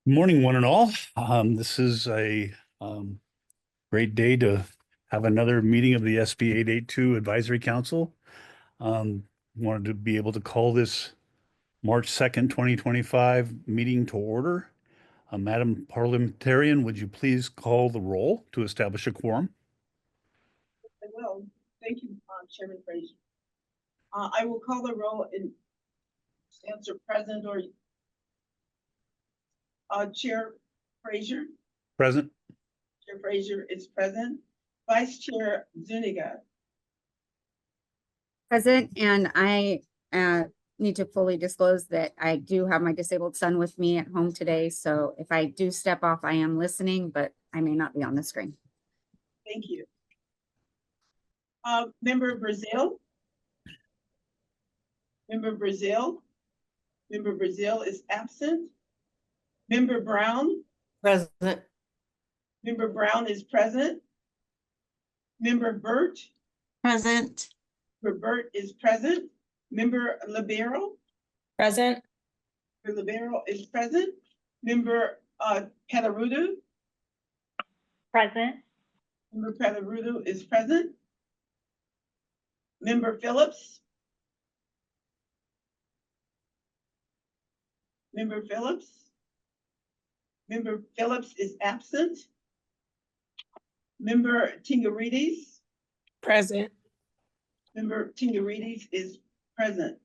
Good morning, one and all. This is a great day to have another meeting of the SB 882 Advisory Council. Wanted to be able to call this March 2nd, 2025 meeting to order. Madam Parliamentarian, would you please call the roll to establish a quorum? I will. Thank you, Chairman Frazier. I will call the roll and answer present or Chair Frazier. Present. Chair Frazier is present. Vice Chair Zuniga. Present, and I need to fully disclose that I do have my disabled son with me at home today. So if I do step off, I am listening, but I may not be on the screen. Thank you. Member Brazil. Member Brazil. Member Brazil is absent. Member Brown. Present. Member Brown is present. Member Burt. Present. Member Burt is present. Member Libero. Present. Member Libero is present. Member Petarudu. Present. Member Petarudu is present. Member Phillips. Member Phillips. Member Phillips is absent. Member Tingarides. Present. Member Tingarides is present.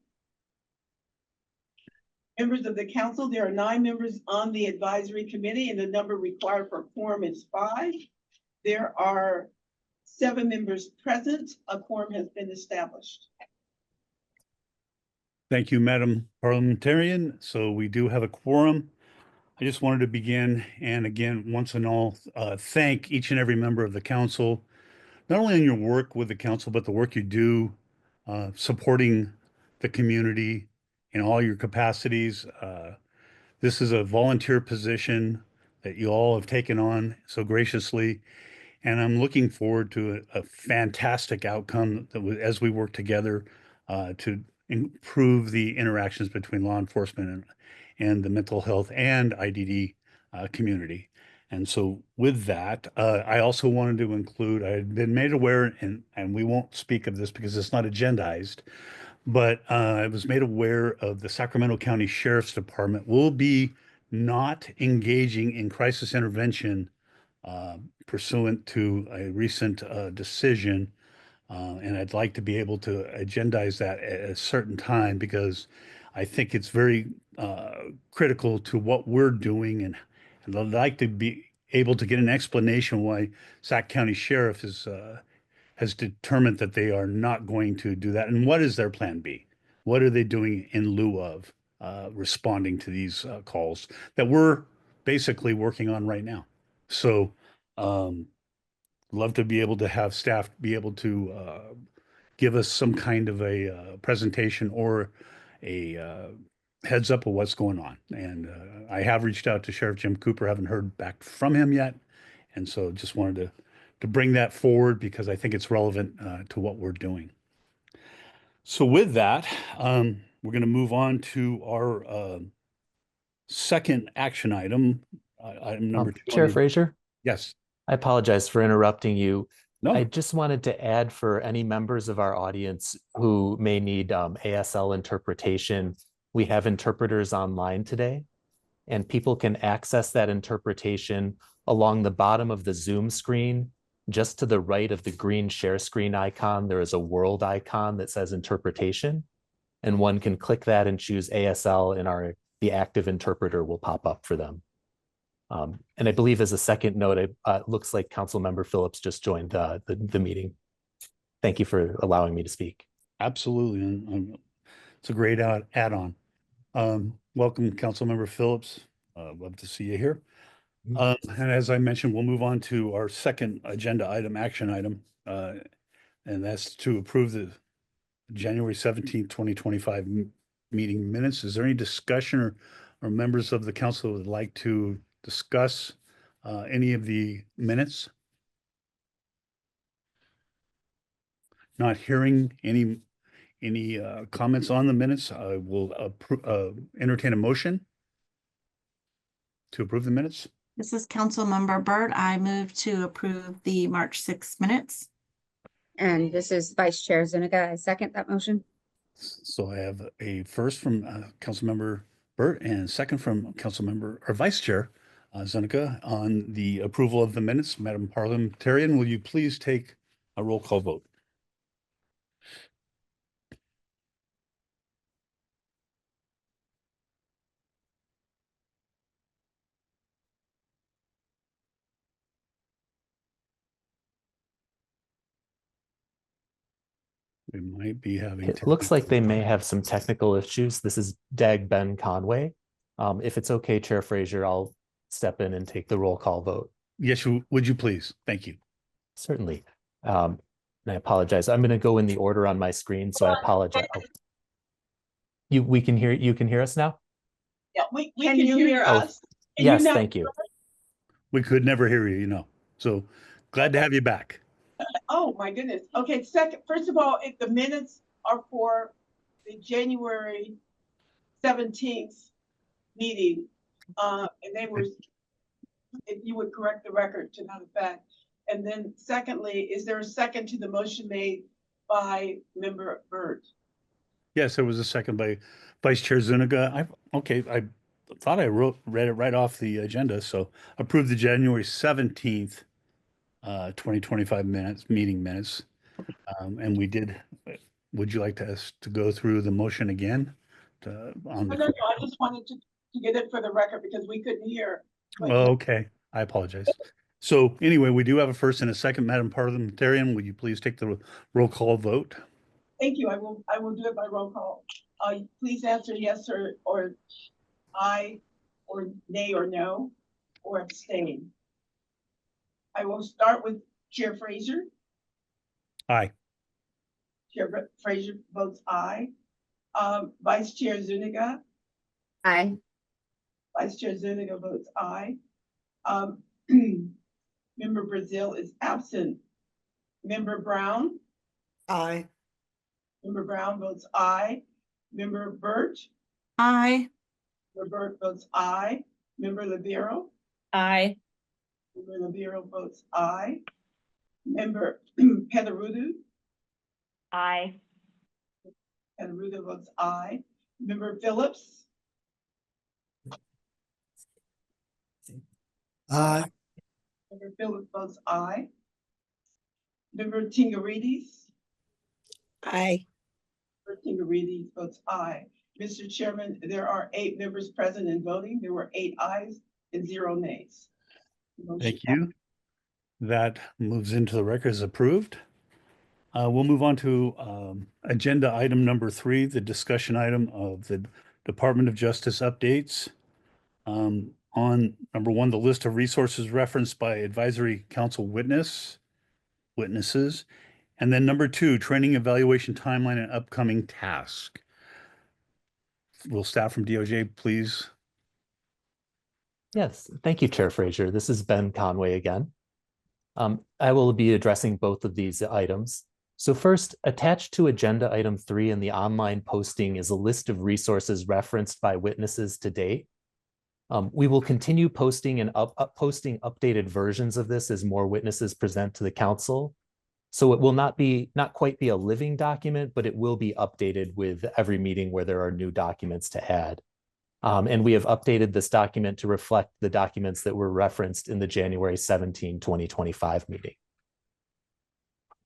Members of the council, there are 9 members on the advisory committee and the number required for a quorum is 5. There are 7 members present. A quorum has been established. Thank you, Madam Parliamentarian. So we do have a quorum. I just wanted to begin and again, once and all, thank each and every member of the council, not only in your work with the council, but the work you do supporting the community in all your capacities. This is a volunteer position that you all have taken on so graciously, and I'm looking forward to a fantastic outcome that as we work together to improve the interactions between law enforcement and the mental health and IDD community. And so with that, I also wanted to include, I had been made aware, and we won't speak of this because it's not agendized, but I was made aware of the Sacramento County Sheriff's Department will be not engaging in crisis intervention pursuant to a recent decision. And I'd like to be able to agendize that at a certain time because I think it's very critical to what we're doing. And I'd like to be able to get an explanation why Sac County Sheriff has determined that they are not going to do that. And what is their plan B? What are they doing in lieu of responding to these calls that we're basically working on right now? So, love to be able to have staff be able to give us some kind of a presentation or a heads up of what's going on. And I have reached out to Sheriff Jim Cooper, haven't heard back from him yet. And so just wanted to bring that forward because I think it's relevant to what we're doing. So with that, we're going to move on to our second action item, item number 20. Chair Frazier, Yes. I apologize for interrupting you. No. I just wanted to add for any members of our audience who may need ASL interpretation, we have interpreters online today, and people can access that interpretation along the bottom of the Zoom screen. Just to the right of the green share screen icon, there is a world icon that says interpretation, and one can click that and choose ASL, and the active interpreter will pop up for them. And I believe as a second note, it looks like Councilmember Phillips just joined the meeting. Thank you for allowing me to speak. Absolutely. And it's a great add-on. Welcome, Councilmember Phillips. Love to see you here. And as I mentioned, we'll move on to our second agenda item, action item, and that's to approve the January 17th, 2025 meeting minutes. Is there any discussion or members of the council that would like to discuss any of the minutes? Not hearing any comments on the minutes, I will entertain a motion. to approve the minutes? This is Councilmember Byrd. I move to approve the March 6 minutes. And this is Vice Chair Zuniga. I second that motion. So I have a first from Councilmember Burt and second from Councilmember or Vice Chair Zuniga on the approval of the minutes. Madam Parliamentarian, will you please take a roll call vote? We might be having. It looks like they may have some technical issues. This is Dag Ben Conway. If it's okay, Chair Frazier, I'll step in and take the roll call vote. Yes, would you please? Thank you. Certainly. And I apologize. I'm going to go in the order on my screen, so I apologize. Oh. You can hear us now? Yeah, we Can can you hear hear us. Can Yes, now- thank you. We could never hear you, you know. So glad to have you back. Oh, my goodness. Okay, first of all, if the minutes are for the January 17th meeting, and they were, if you would correct the record to that effect. And then secondly, is there a second to the motion made by Member Byrd? Yes, there was a second by Vice Chair Zuniga. I thought I read it right off the agenda. So approve the January 17th, 2025 meeting minutes. And we did, would you like us to go through the motion again? No, I just wanted to get it for the record because we couldn't hear. Oh, okay. I apologize. So anyway, we do have a first and a second. Madam Parliamentarian, would you please take the roll call vote? Thank you. I will do it by roll call. Please answer yes or aye or nay or no or abstain. I will start with Chair Frazier. Aye. Chair Frazier votes aye. Vice Chair Zuniga. Aye. Vice Chair Zuniga votes aye. Member Brazil is absent. Member Brown. Aye. Member Brown votes aye. Member Burt. Aye. Member Burt votes aye. Member Libero. Aye. Member Libero votes aye. Member Pederudu. Aye. Pederudu votes aye. Member Phillips. Aye. Member Phillips votes aye. Member Tingarides. Aye. Member Tingarides votes aye. Mr. Chairman, there are 8 members present and voting. There were 8 ayes and 0 nays. Thank you. That moves into the record as approved. We'll move on to agenda item number 3, the discussion item of the Department of Justice updates. On number 1, the list of resources referenced by advisory council witnesses. And then number 2, training evaluation timeline and upcoming task. Will staff from DOJ please? Yes, thank you, Chair Frazier. This is Ben Conway again. I will be addressing both of these items. So first, attached to agenda item 3 in the online posting is a list of resources referenced by witnesses to date. We will continue posting and posting updated versions of this as more witnesses present to the council. So it will not quite be a living document, but it will be updated with every meeting where there are new documents to add. And we have updated this document to reflect the documents that were referenced in the January 17, 2025 meeting.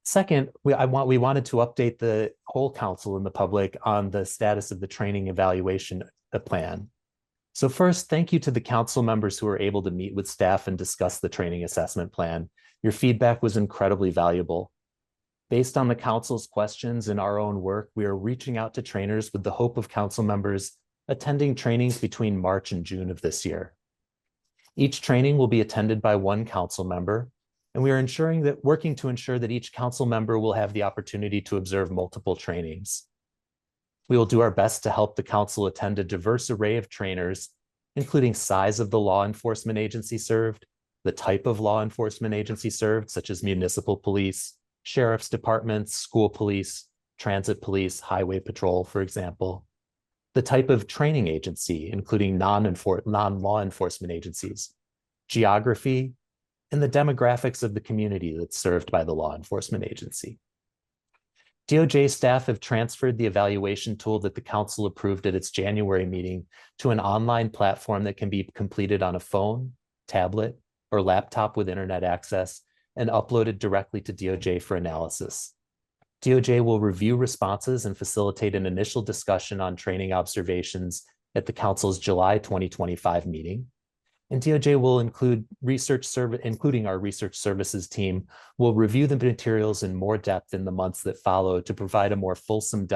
Second, we wanted to update the whole council and the public on the status of the training evaluation plan. So first, thank you to the council members who were able to meet with staff and discuss the training assessment plan. Your feedback was incredibly valuable. Based on the council's questions and our own work, we are reaching out to trainers with the hope of council members attending trainings between March and June of this year. Each training will be attended by 1 council member, and we are working to ensure that each council member will have the opportunity to observe multiple trainings. We will do our best to help the council attend a diverse array of trainers, including size of the law enforcement agency served, the type of law enforcement agency served, such as municipal police, sheriff's departments, school police, transit police, highway patrol, for example, the type of training agency, including non-law enforcement agencies, geography, and the demographics of the community that's served by the law enforcement agency. DOJ staff have transferred the evaluation tool that the council approved at its January meeting to an online platform that can be completed on a phone, tablet, or laptop with internet access and uploaded directly to DOJ for analysis. DOJ will review responses and facilitate an initial discussion on training observations at the council's July 2025 meeting. And DOJ will include including our research services team, will review the materials in more depth in the months that follow to provide a more fulsome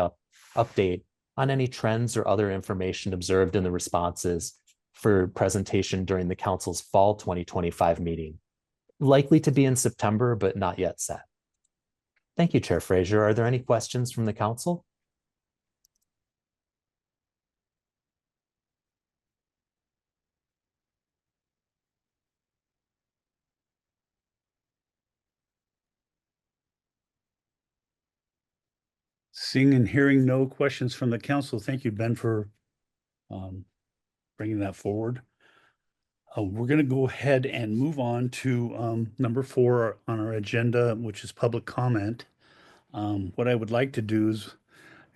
update on any trends or other information observed in the responses for presentation during the council's fall 2025 meeting, likely to be in September, but not yet set. Thank you, Chair Frazier. Are there any questions from the council? Seeing and hearing no questions from the council. Thank you, Ben, for bringing that forward. We're going to go ahead and move on to number 4 on our agenda, which is public comment. What I would like to do is,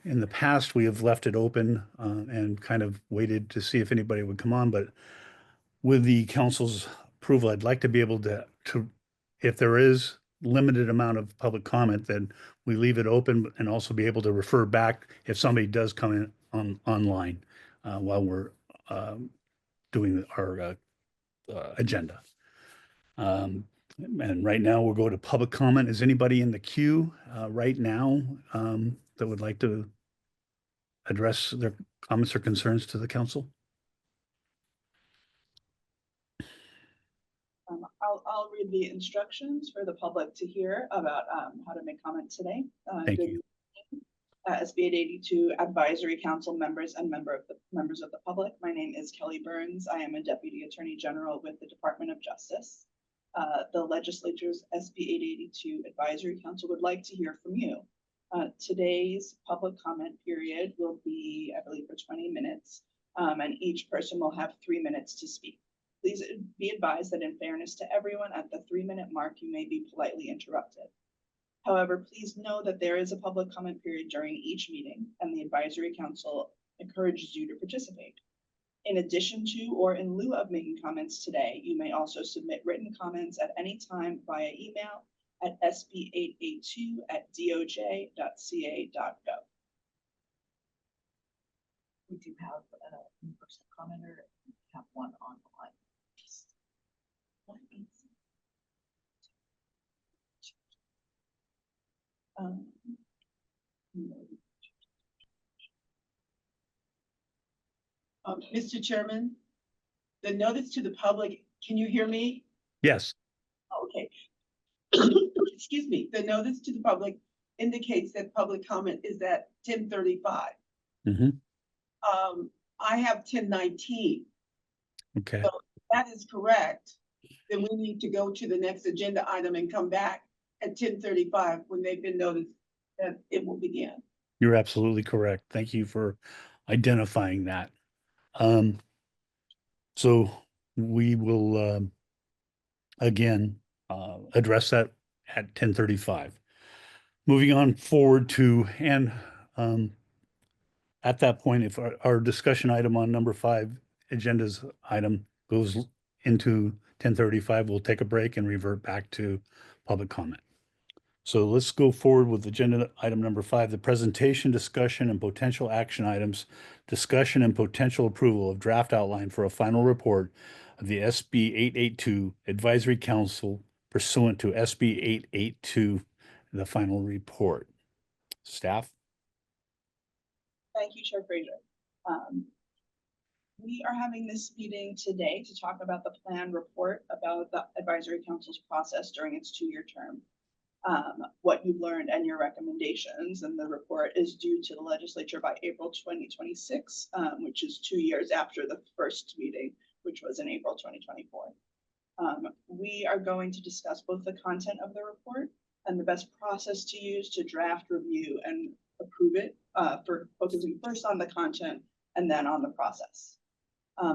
in the past, we have left it open and kind of waited to see if anybody would come on, but with the council's approval, I'd like to be able to if there is limited amount of public comment, then we leave it open and also be able to refer back if somebody does come in online while we're doing our agenda. And right now we'll go to public comment. Is anybody in the queue right now that would like to address their comments or concerns to the council? I'll read the instructions for the public to hear about how to make comments today. Thank you. SB 882 Advisory Council members and members of the public. My name is Kelly Burns. I am a Deputy Attorney General with the Department of Justice. The legislature's SB 882 Advisory Council would like to hear from you. Today's public comment period will be, I believe, for 20 minutes, and each person will have 3 minutes to speak. Please be advised that in fairness to everyone, at the 3-minute mark, you may be politely interrupted. However, please know that there is a public comment period during each meeting, and the Advisory Council encourages you to participate. In addition to or in lieu of making comments today, you may also submit written comments at any time via email at sb882@doj.ca.gov. We do have an in-person commenter, we have one online. Mr. Chairman, the notice to the public, can you hear me? Yes. Okay. Excuse me. The notice to the public indicates that public comment is at 10:35. Mm-hmm. I have 10:19. Okay. So that is correct. Then we need to go to the next agenda item and come back at 10:35 when they've been noticed that it will begin. You're absolutely correct. Thank you for identifying that. So we will again address that at 10:35. Moving on forward to, and at that point, if our discussion item on number 5 agenda's item goes into 10:35, we'll take a break and revert back to public comment. So let's go forward with agenda item number 5, the presentation, discussion, and potential action items, discussion and potential approval of draft outline for a final report of the SB 882 Advisory Council pursuant to SB 882, the final report. Staff? Thank you, Chair Frazier. We are having this meeting today to talk about the plan report about the Advisory Council's process during its 2-year term. What you've learned and your recommendations, and the report is due to the legislature by April 2026, which is 2 years after the first meeting, which was in April 2024. We are going to discuss both the content of the report and the best process to use to draft, review, and approve it, for focusing first on the content and then on the process.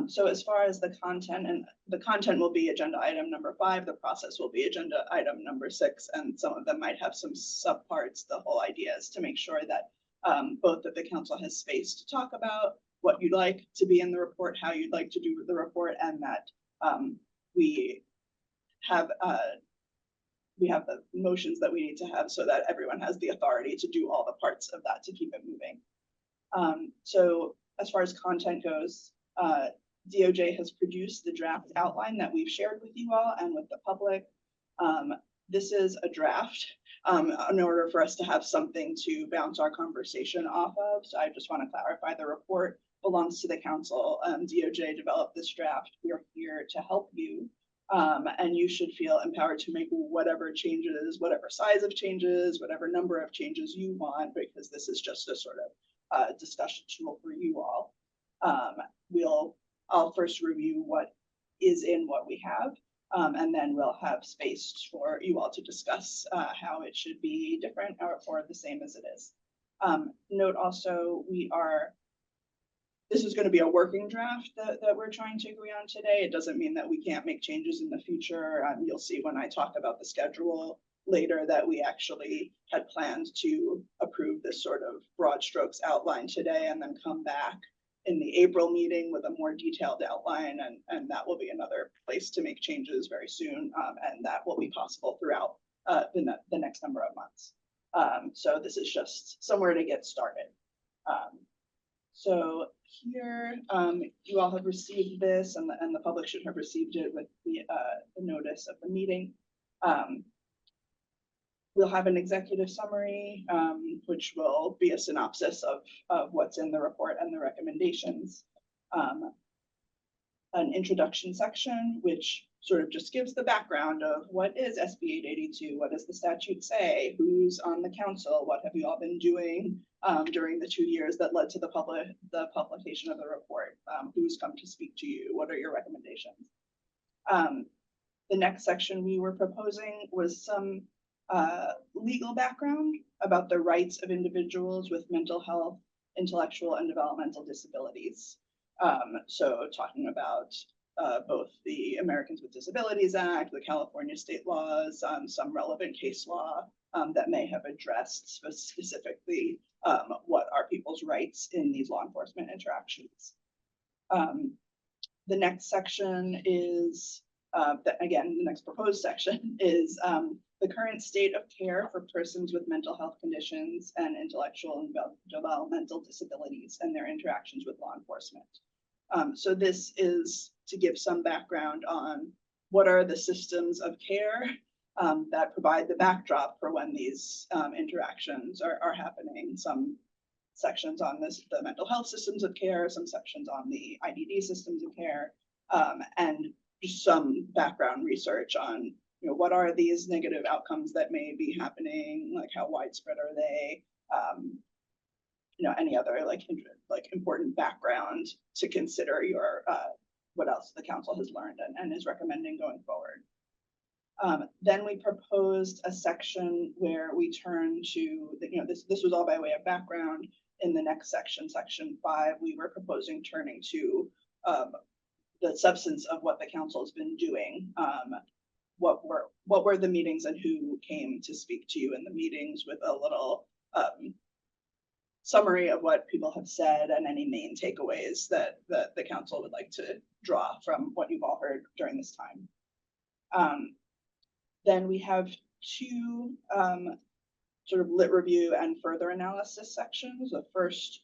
So as far as the content, and the content will be agenda item number 5, the process will be agenda item number 6, and some of them might have some subparts. The whole idea is to make sure that both that the council has space to talk about what you'd like to be in the report, how you'd like to do the report, and that we have the motions that we need to have so that everyone has the authority to do all the parts of that to keep it moving. So as far as content goes, DOJ has produced the draft outline that we've shared with you all and with the public. This is a draft in order for us to have something to bounce our conversation off of. So I just want to clarify, the report belongs to the council. DOJ developed this draft. We're here to help you. And you should feel empowered to make whatever changes, whatever size of changes, whatever number of changes you want, because this is just a sort of discussion tool for you all. I'll first review what is in what we have, and then we'll have space for you all to discuss how it should be different or the same as it is. Note also, this is going to be a working draft that we're trying to agree on today. It doesn't mean that we can't make changes in the future. You'll see when I talk about the schedule later that we actually had planned to approve this sort of broad strokes outline today and then come back in the April meeting with a more detailed outline, and that will be another place to make changes very soon, and that will be possible throughout the next number of months. So this is just somewhere to get started. So here, you all have received this, and the public should have received it with the notice of the meeting. We'll have an executive summary, which will be a synopsis of what's in the report and the recommendations. An introduction section, which sort of just gives the background of what is SB 882, what does the statute say, who's on the council, what have you all been doing during the 2 years that led to the publication of the report, who's come to speak to you, what are your recommendations. The next section we were proposing was some legal background about the rights of individuals with mental health, intellectual, and developmental disabilities. So talking about both the Americans with Disabilities Act, the California state laws, some relevant case law that may have addressed specifically what are people's rights in these law enforcement interactions. The next section is, again, the next proposed section is the current state of care for persons with mental health conditions and intellectual and developmental disabilities and their interactions with law enforcement. So this is to give some background on what are the systems of care that provide the backdrop for when these interactions are happening. Some sections on the mental health systems of care, some sections on the IDD systems of care, and just some background research on what are these negative outcomes that may be happening, like how widespread are they, any other like important background to consider your what else the council has learned and is recommending going forward. Then we proposed a section where we turn to this was all by way of background. In the next section, section 5, we were proposing turning to the substance of what the council has been doing. What were the meetings and who came to speak to you in the meetings, with a little summary of what people have said and any main takeaways that the council would like to draw from what you've all heard during this time. Then we have 2 sort of lit review and further analysis sections. The first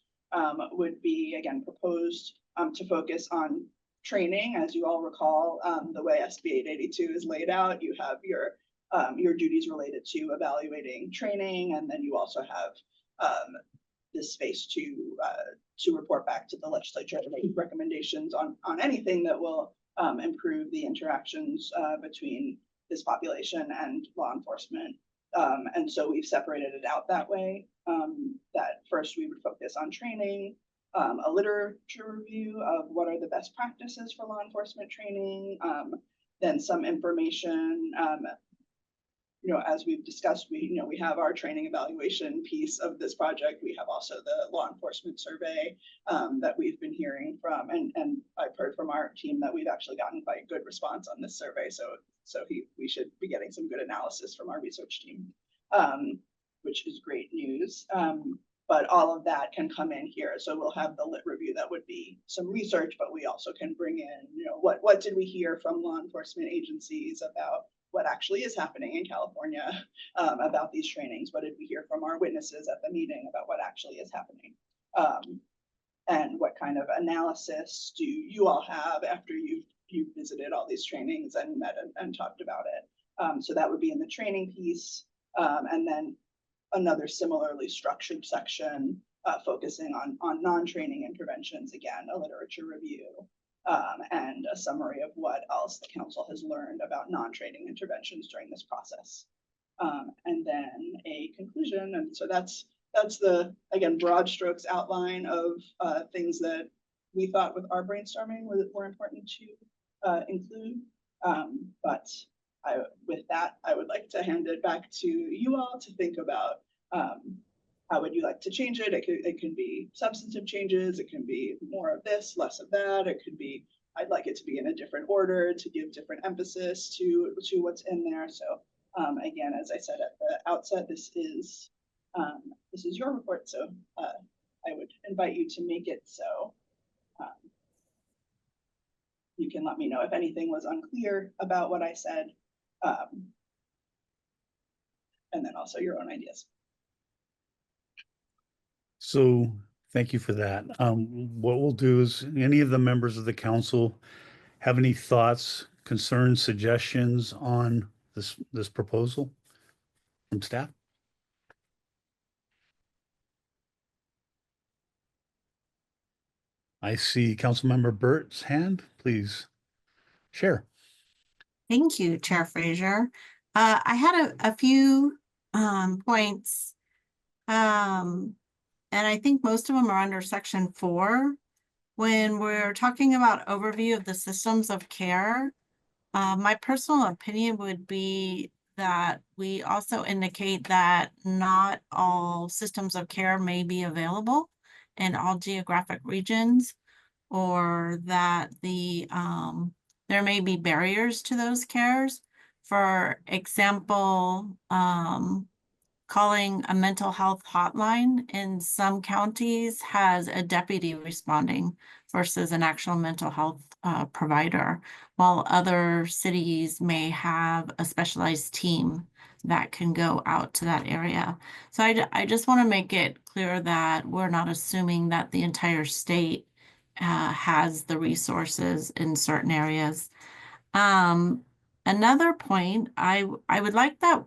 would be, again, proposed to focus on training. As you all recall, the way SB 882 is laid out, you have your duties related to evaluating training, and then you also have this space to report back to the legislature and make recommendations on anything that will improve the interactions between this population and law enforcement. And so we've separated it out that way, that first we would focus on training, a literature review of what are the best practices for law enforcement training, then some information as we've discussed, we have our training evaluation piece of this project. We have also the law enforcement survey that we've been hearing from, and I've heard from our team that we've actually gotten quite good response on this survey. So we should be getting some good analysis from our research team, which is great news. But all of that can come in here. So we'll have the lit review that would be some research, but we also can bring in, what did we hear from law enforcement agencies about what actually is happening in California about these trainings? What did we hear from our witnesses at the meeting about what actually is happening? And what kind of analysis do you all have after you've visited all these trainings and met and talked about it? So that would be in the training piece. And then another similarly structured section focusing on non-training interventions, again, a literature review, and a summary of what else the council has learned about non-training interventions during this process. And then a conclusion. And so that's the, again, broad strokes outline of things that we thought with our brainstorming were important to include. But with that, I would like to hand it back to you all to think about how would you like to change it? It can be substantive changes. It can be more of this, less of that. It could be, I'd like it to be in a different order to give different emphasis to what's in there. So again, as I said at the outset, this is your report. So I would invite you to make it so you can let me know if anything was unclear about what I said. And then also your own ideas. So thank you for that. What we'll do is, any of the members of the council have any thoughts, concerns, suggestions on this proposal from staff? I see Councilmember Burt's hand. Please share. Thank you, Chair Frazier. I had a few points, and I think most of them are under section 4. When we're talking about overview of the systems of care, my personal opinion would be that we also indicate that not all systems of care may be available in all geographic regions, or that there may be barriers to those cares. For example, calling a mental health hotline in some counties has a deputy responding versus an actual mental health provider, while other cities may have a specialized team that can go out to that area. So I just want to make it clear that we're not assuming that the entire state has the resources in certain areas. Another point, I would like that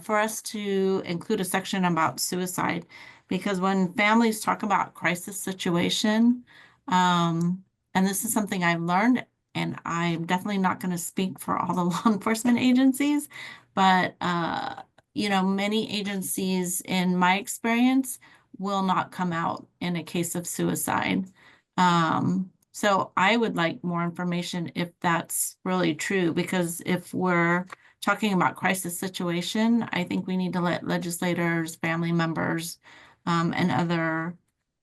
for us to include a section about suicide, because when families talk about crisis situation, and this is something I've learned, and I'm definitely not going to speak for all the law enforcement agencies, but many agencies, in my experience, will not come out in a case of suicide. So I would like more information if that's really true, because if we're talking about crisis situation, I think we need to let legislators, family members, and other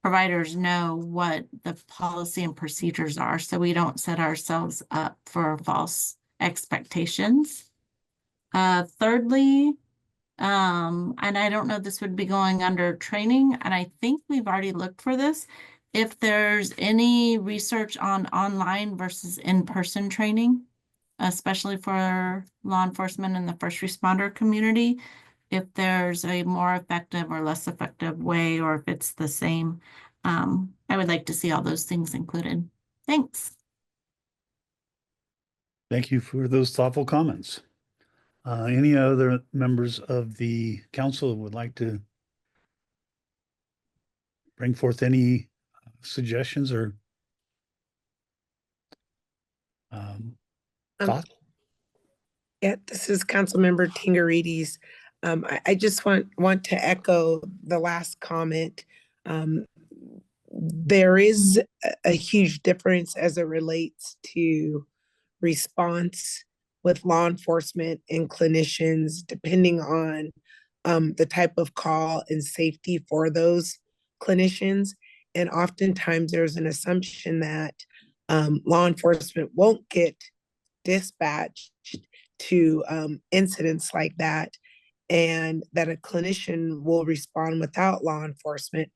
providers know what the policy and procedures are, so we don't set ourselves up for false expectations. Thirdly, and I don't know, this would be going under training, and I think we've already looked for this. If there's any research on online versus in-person training, especially for law enforcement and the first responder community, if there's a more effective or less effective way, or if it's the same, I would like to see all those things included. Thanks. Thank you for those thoughtful comments. Any other members of the council would like to bring forth any suggestions or thoughts? Yeah, this is Councilmember Tingarides. I just want to echo the last comment. There is a huge difference as it relates to response with law enforcement and clinicians, depending on the type of call and safety for those clinicians. And oftentimes there's an assumption that law enforcement won't get dispatched to incidents like that, and that a clinician will respond without law enforcement.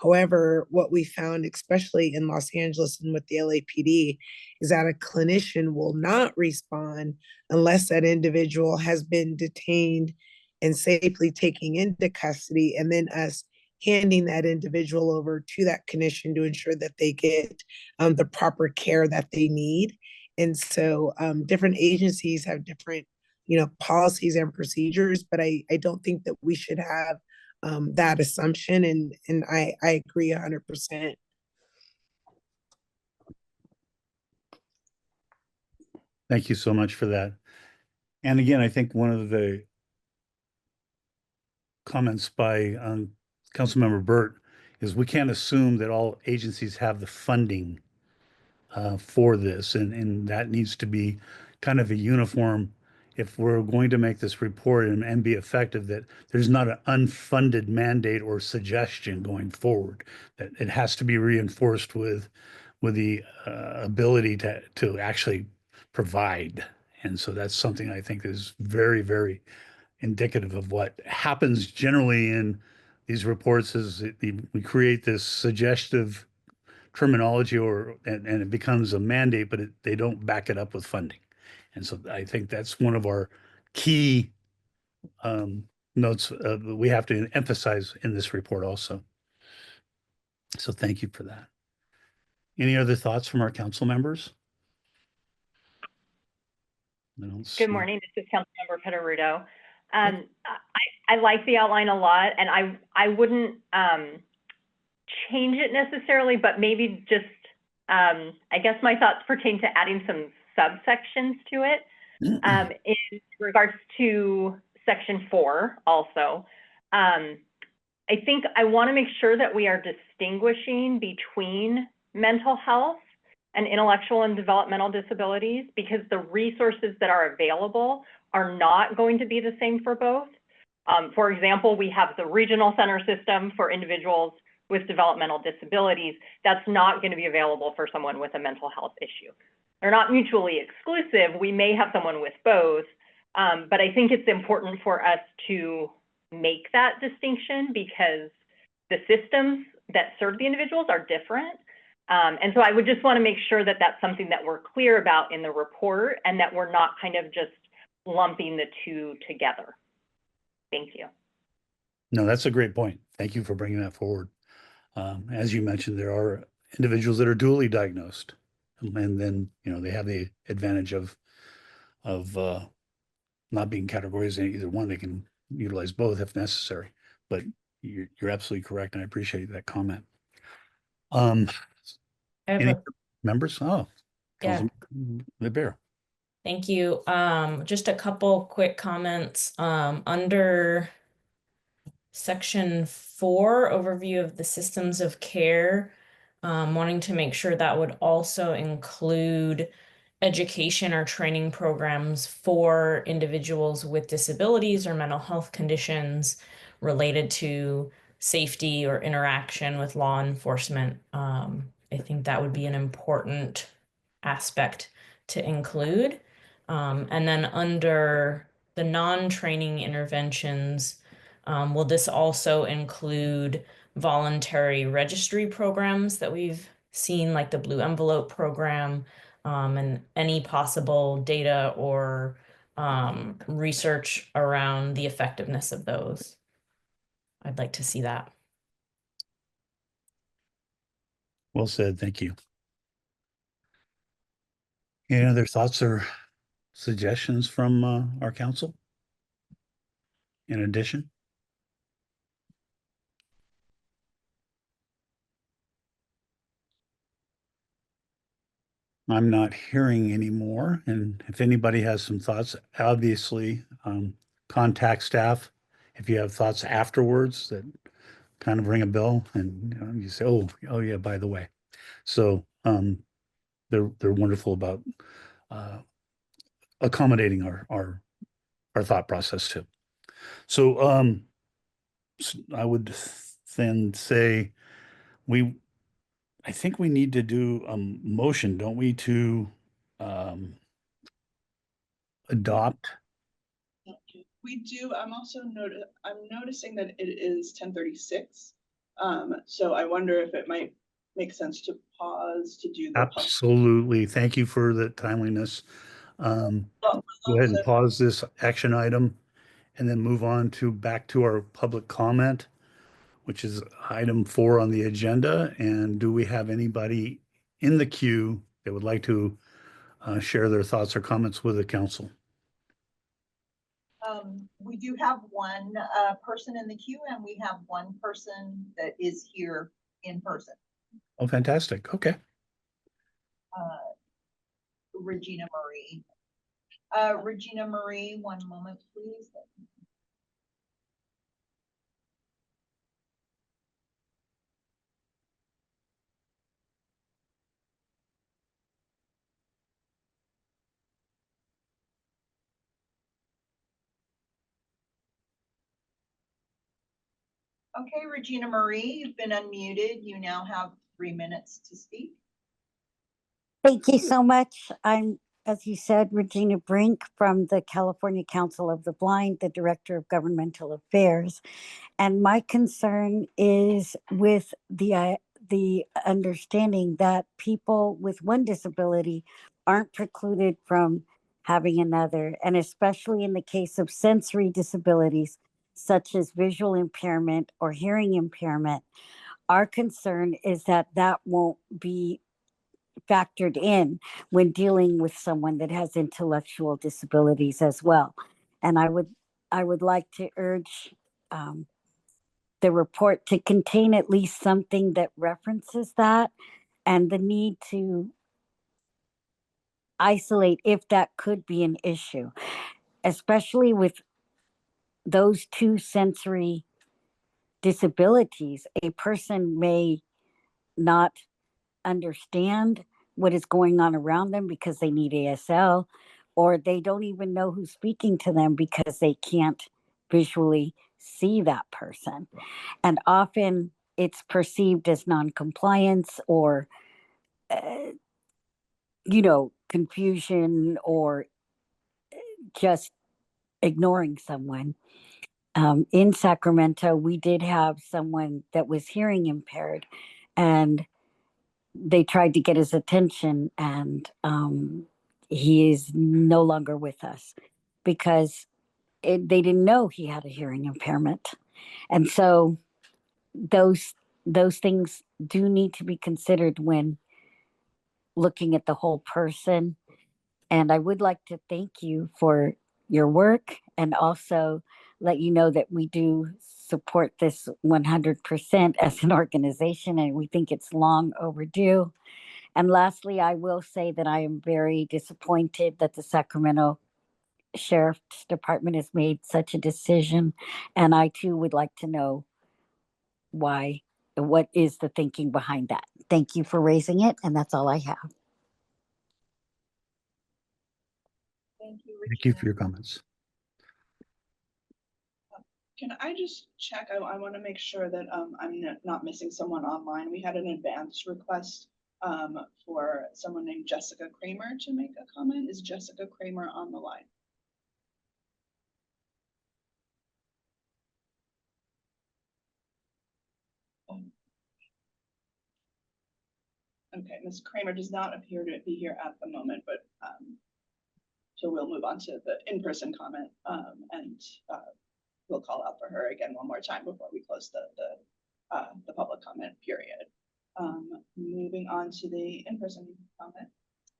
However, what we found, especially in Los Angeles and with the LAPD, is that a clinician will not respond unless that individual has been detained and safely taken into custody, and then us handing that individual over to that clinician to ensure that they get the proper care that they need. And so different agencies have different, policies and procedures, but I don't think that we should have that assumption, and I agree 100%. Thank you so much for that. And again, I think one of the comments by Councilmember Burt is we can't assume that all agencies have the funding for this, and that needs to be kind of a uniform. If we're going to make this report and be effective, that there's not an unfunded mandate or suggestion going forward, that it has to be reinforced with the ability to actually provide. And so that's something I think is very, very indicative of what happens generally in these reports, is we create this suggestive terminology and it becomes a mandate, but they don't back it up with funding. And so I think that's one of our key notes we have to emphasize in this report also. So thank you for that. Any other thoughts from our council members? Good morning. This is Councilmember Petarudo. I like the outline a lot, and I wouldn't change it necessarily, but maybe just, I guess my thoughts pertain to adding some subsections to it. In regards to section 4 also, I think I want to make sure that we are distinguishing between mental health and intellectual and developmental disabilities, because the resources that are available are not going to be the same for both. For example, we have the regional center system for individuals with developmental disabilities. That's not going to be available for someone with a mental health issue. They're not mutually exclusive. We may have someone with both, but I think it's important for us to make that distinction because the systems that serve the individuals are different. And so I would just want to make sure that that's something that we're clear about in the report, and that we're not kind of just lumping the two together. Thank you. No, that's a great point. Thank you for bringing that forward. As you mentioned, there are individuals that are dually diagnosed, and then, they have the advantage of not being categorized in either one. They can utilize both if necessary, but you're absolutely correct. And I appreciate that comment. I have Any a- members? Oh, Yeah. LeBaire. Thank you. Just a couple quick comments. Under section 4, overview of the systems of care, wanting to make sure that would also include education or training programs for individuals with disabilities or mental health conditions related to safety or interaction with law enforcement. I think that would be an important aspect to include. And then under the non-training interventions, will this also include voluntary registry programs that we've seen, like the Blue Envelope program, and any possible data or research around the effectiveness of those? I'd like to see that. Well said. Thank you. Any other thoughts or suggestions from our council? In addition? I'm not hearing anymore. And if anybody has some thoughts, obviously, contact staff. If you have thoughts afterwards that kind of ring a bell, and you say, oh yeah, by the way. So they're wonderful about accommodating our thought process too. So I would then say I think we need to do a motion, don't we, to adopt? We do, I'm noticing that it is 10:36. So I wonder if it might make sense to pause to do the. Absolutely. Thank you for the timeliness. Go ahead and pause this action item and then move on to back to our public comment, which is item 4 on the agenda. And do we have anybody in the queue that would like to share their thoughts or comments with the council? We do have one person in the queue, and we have one person that is here in person. Oh, fantastic. Okay. Regina Marie. Regina Marie, one moment, please. Okay, Regina Marie, you've been unmuted. You now have 3 minutes to speak. Thank you so much. I'm, as you said, Regina Brink from the California Council of the Blind, the Director of Governmental Affairs. And my concern is with the understanding that people with one disability aren't precluded from having another, and especially in the case of sensory disabilities, such as visual impairment or hearing impairment. Our concern is that that won't be factored in when dealing with someone that has intellectual disabilities as well. And I would like to urge the report to contain at least something that references that and the need to isolate if that could be an issue, especially with those two sensory disabilities. A person may not understand what is going on around them because they need ASL, or they don't even know who's speaking to them because they can't visually see that person. And often it's perceived as non-compliance or, confusion or just ignoring someone. In Sacramento, we did have someone that was hearing impaired, and they tried to get his attention, and he is no longer with us because they didn't know he had a hearing impairment. And so those things do need to be considered when looking at the whole person. And I would like to thank you for your work and also let you know that we do support this 100% as an organization, and we think it's long overdue. And lastly, I will say that I am very disappointed that the Sacramento Sheriff's Department has made such a decision. And I too would like to know what is the thinking behind that. Thank you for raising it. And that's all I have. Thank you, Thank you for your comments. Can I just check? I want to make sure that I'm not missing someone online. We had an advance request for someone named Jessica Kramer to make a comment. Is Jessica Kramer on the line? Okay, Ms. Kramer does not appear to be here at the moment, but so we'll move on to the in-person comment and we'll call out for her again one more time before we close the public comment period. Moving on to the in-person comment.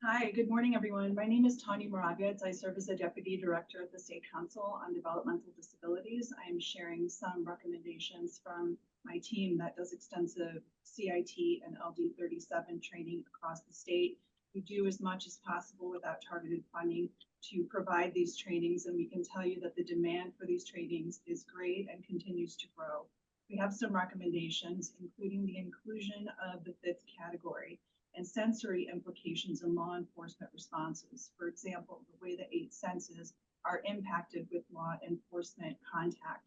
Hi, good morning, everyone. My name is Tanya Moragetz. I serve as the Deputy Director of the State Council on Developmental Disabilities. I am sharing some recommendations from my team that does extensive CIT and LD37 training across the state. We do as much as possible without targeted funding to provide these trainings, and we can tell you that the demand for these trainings is great and continues to grow. We have some recommendations, including the inclusion of the 5th category. and sensory implications in law enforcement responses. For example, the way the 8 senses are impacted with law enforcement contact.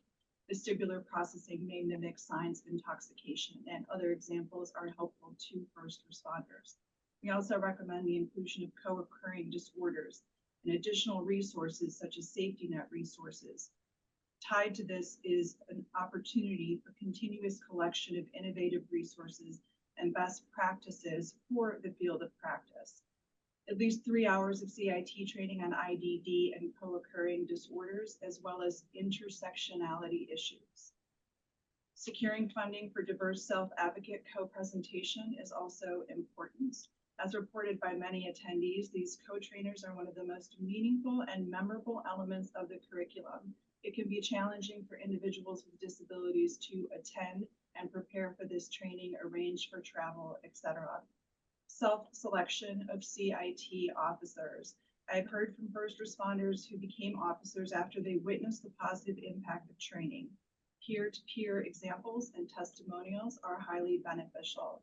Vestibular processing may mimic signs of intoxication, and other examples are helpful to first responders. We also recommend the inclusion of co-occurring disorders and additional resources such as safety net resources. Tied to this is an opportunity for continuous collection of innovative resources and best practices for the field of practice. At least 3 hours of CIT training on IDD and co-occurring disorders, as well as intersectionality issues. Securing funding for diverse self-advocate co-presentation is also important. As reported by many attendees, these co-trainers are one of the most meaningful and memorable elements of the curriculum. It can be challenging for individuals with disabilities to attend and prepare for this training, arrange for travel, etc. Self-selection of CIT officers. I've heard from first responders who became officers after they witnessed the positive impact of training. Peer-to-peer examples and testimonials are highly beneficial.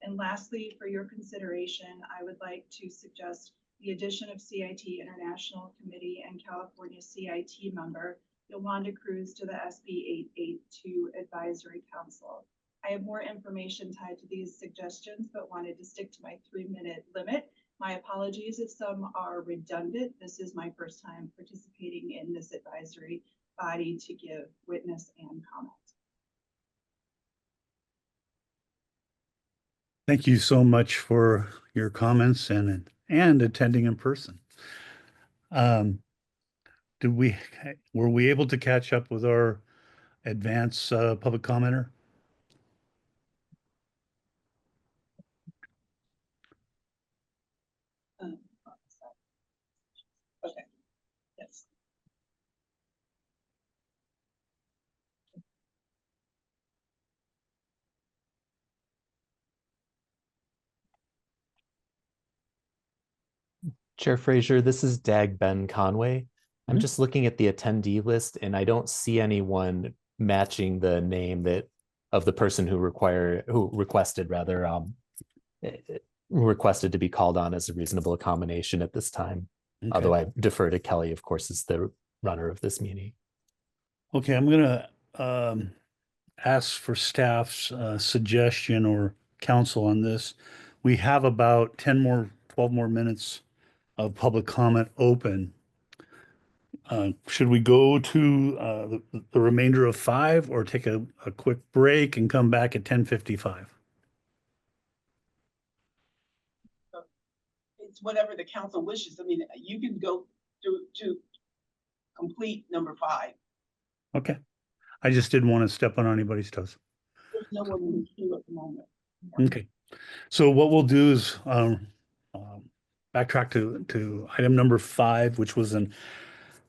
And lastly, for your consideration, I would like to suggest the addition of CIT International Committee and California CIT member Yolanda Cruz to the SB 882 Advisory Council. I have more information tied to these suggestions, but wanted to stick to my 3-minute limit. My apologies if some are redundant. This is my first time participating in this advisory body to give witness and comment. Thank you so much for your comments and attending in person. Were we able to catch up with our advance public commenter? Okay, yes. Chair Frazier, this is Dag Ben Conway. I'm Mhm. just looking at the attendee list and I don't see anyone matching the name of the person who requested to be called on as a reasonable accommodation at this time. Okay. Although I defer to Kelly, of course, as the runner of this meeting. Okay, I'm gonna ask for staff's suggestion or counsel on this. We have about 12 more minutes of public comment open. Should we go to the remainder of 5 or take a quick break and come back at 10:55? It's whatever the council wishes. I mean, you can go to complete number 5. Okay. I just didn't want to step on anybody's toes. There's no one in the queue at the moment. Okay. So what we'll do is backtrack to item number 5, which was an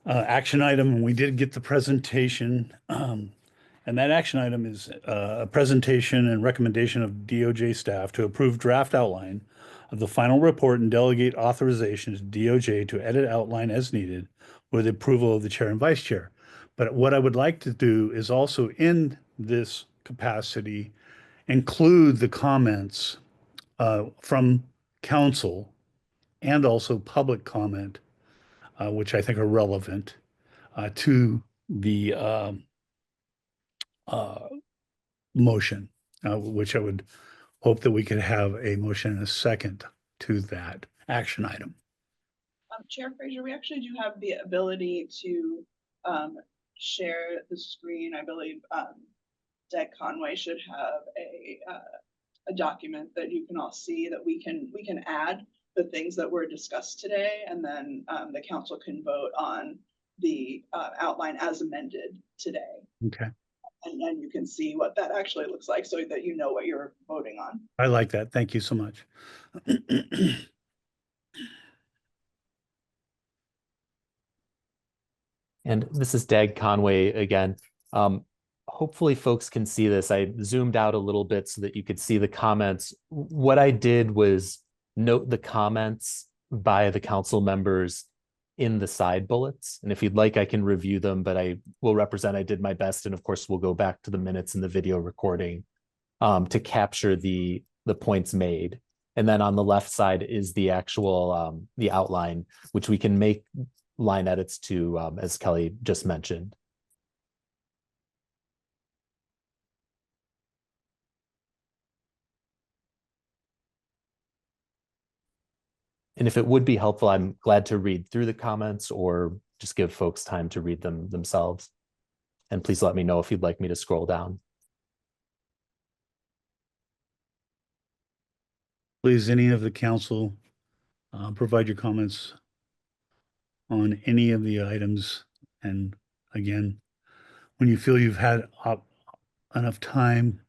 action item, and we did get the presentation. And that action item is a presentation and recommendation of DOJ staff to approve draft outline of the final report and delegate authorization to DOJ to edit outline as needed with approval of the chair and vice chair. But what I would like to do is also in this capacity include the comments from council and also public comment, which I think are relevant to the motion, which I would hope that we could have a motion and a second to that action item. Chair Frazier, we actually do have the ability to share the screen. I believe Dag Conway should have a document that you can all see that we can add the things that were discussed today, and then the council can vote on the outline as amended today. Okay. And then you can see what that actually looks like so that you know what you're voting on. I like that. Thank you so much. And this is Dag Conway again. Hopefully folks can see this. I zoomed out a little bit so that you could see the comments. What I did was note the comments by the council members in the side bullets. And if you'd like, I can review them, but I will represent I did my best. And of course, we'll go back to the minutes and the video recording to capture the points made. And then on the left side is the actual, the outline, which we can make line edits to, as Kelly just mentioned. And if it would be helpful, I'm glad to read through the comments or just give folks time to read them themselves. And please let me know if you'd like me to scroll down. Please, any of the council, provide your comments on any of the items. And again, when you feel you've had enough time,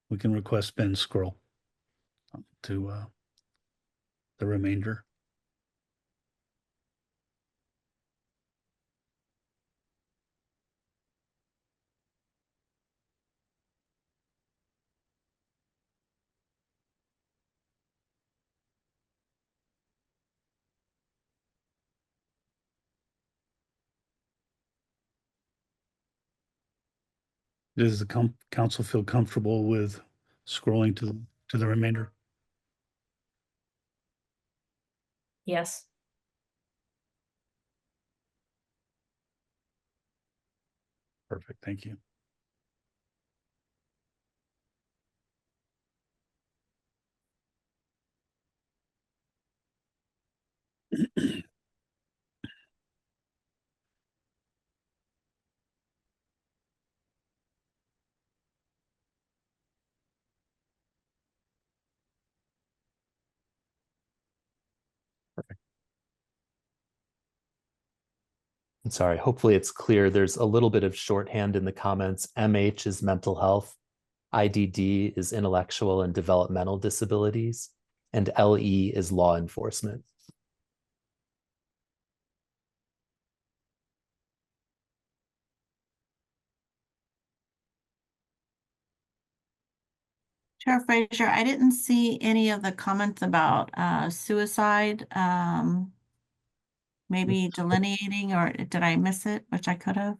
we can request Ben scroll to the remainder. Does the council feel comfortable with scrolling to the remainder? Yes. Perfect, thank you. I'm sorry, hopefully it's clear. There's a little bit of shorthand in the comments. MH is mental health. IDD is intellectual and developmental disabilities. And LE is law enforcement. Chair Frazier, I didn't see any of the comments about suicide, maybe delineating, or did I miss it, which I could have?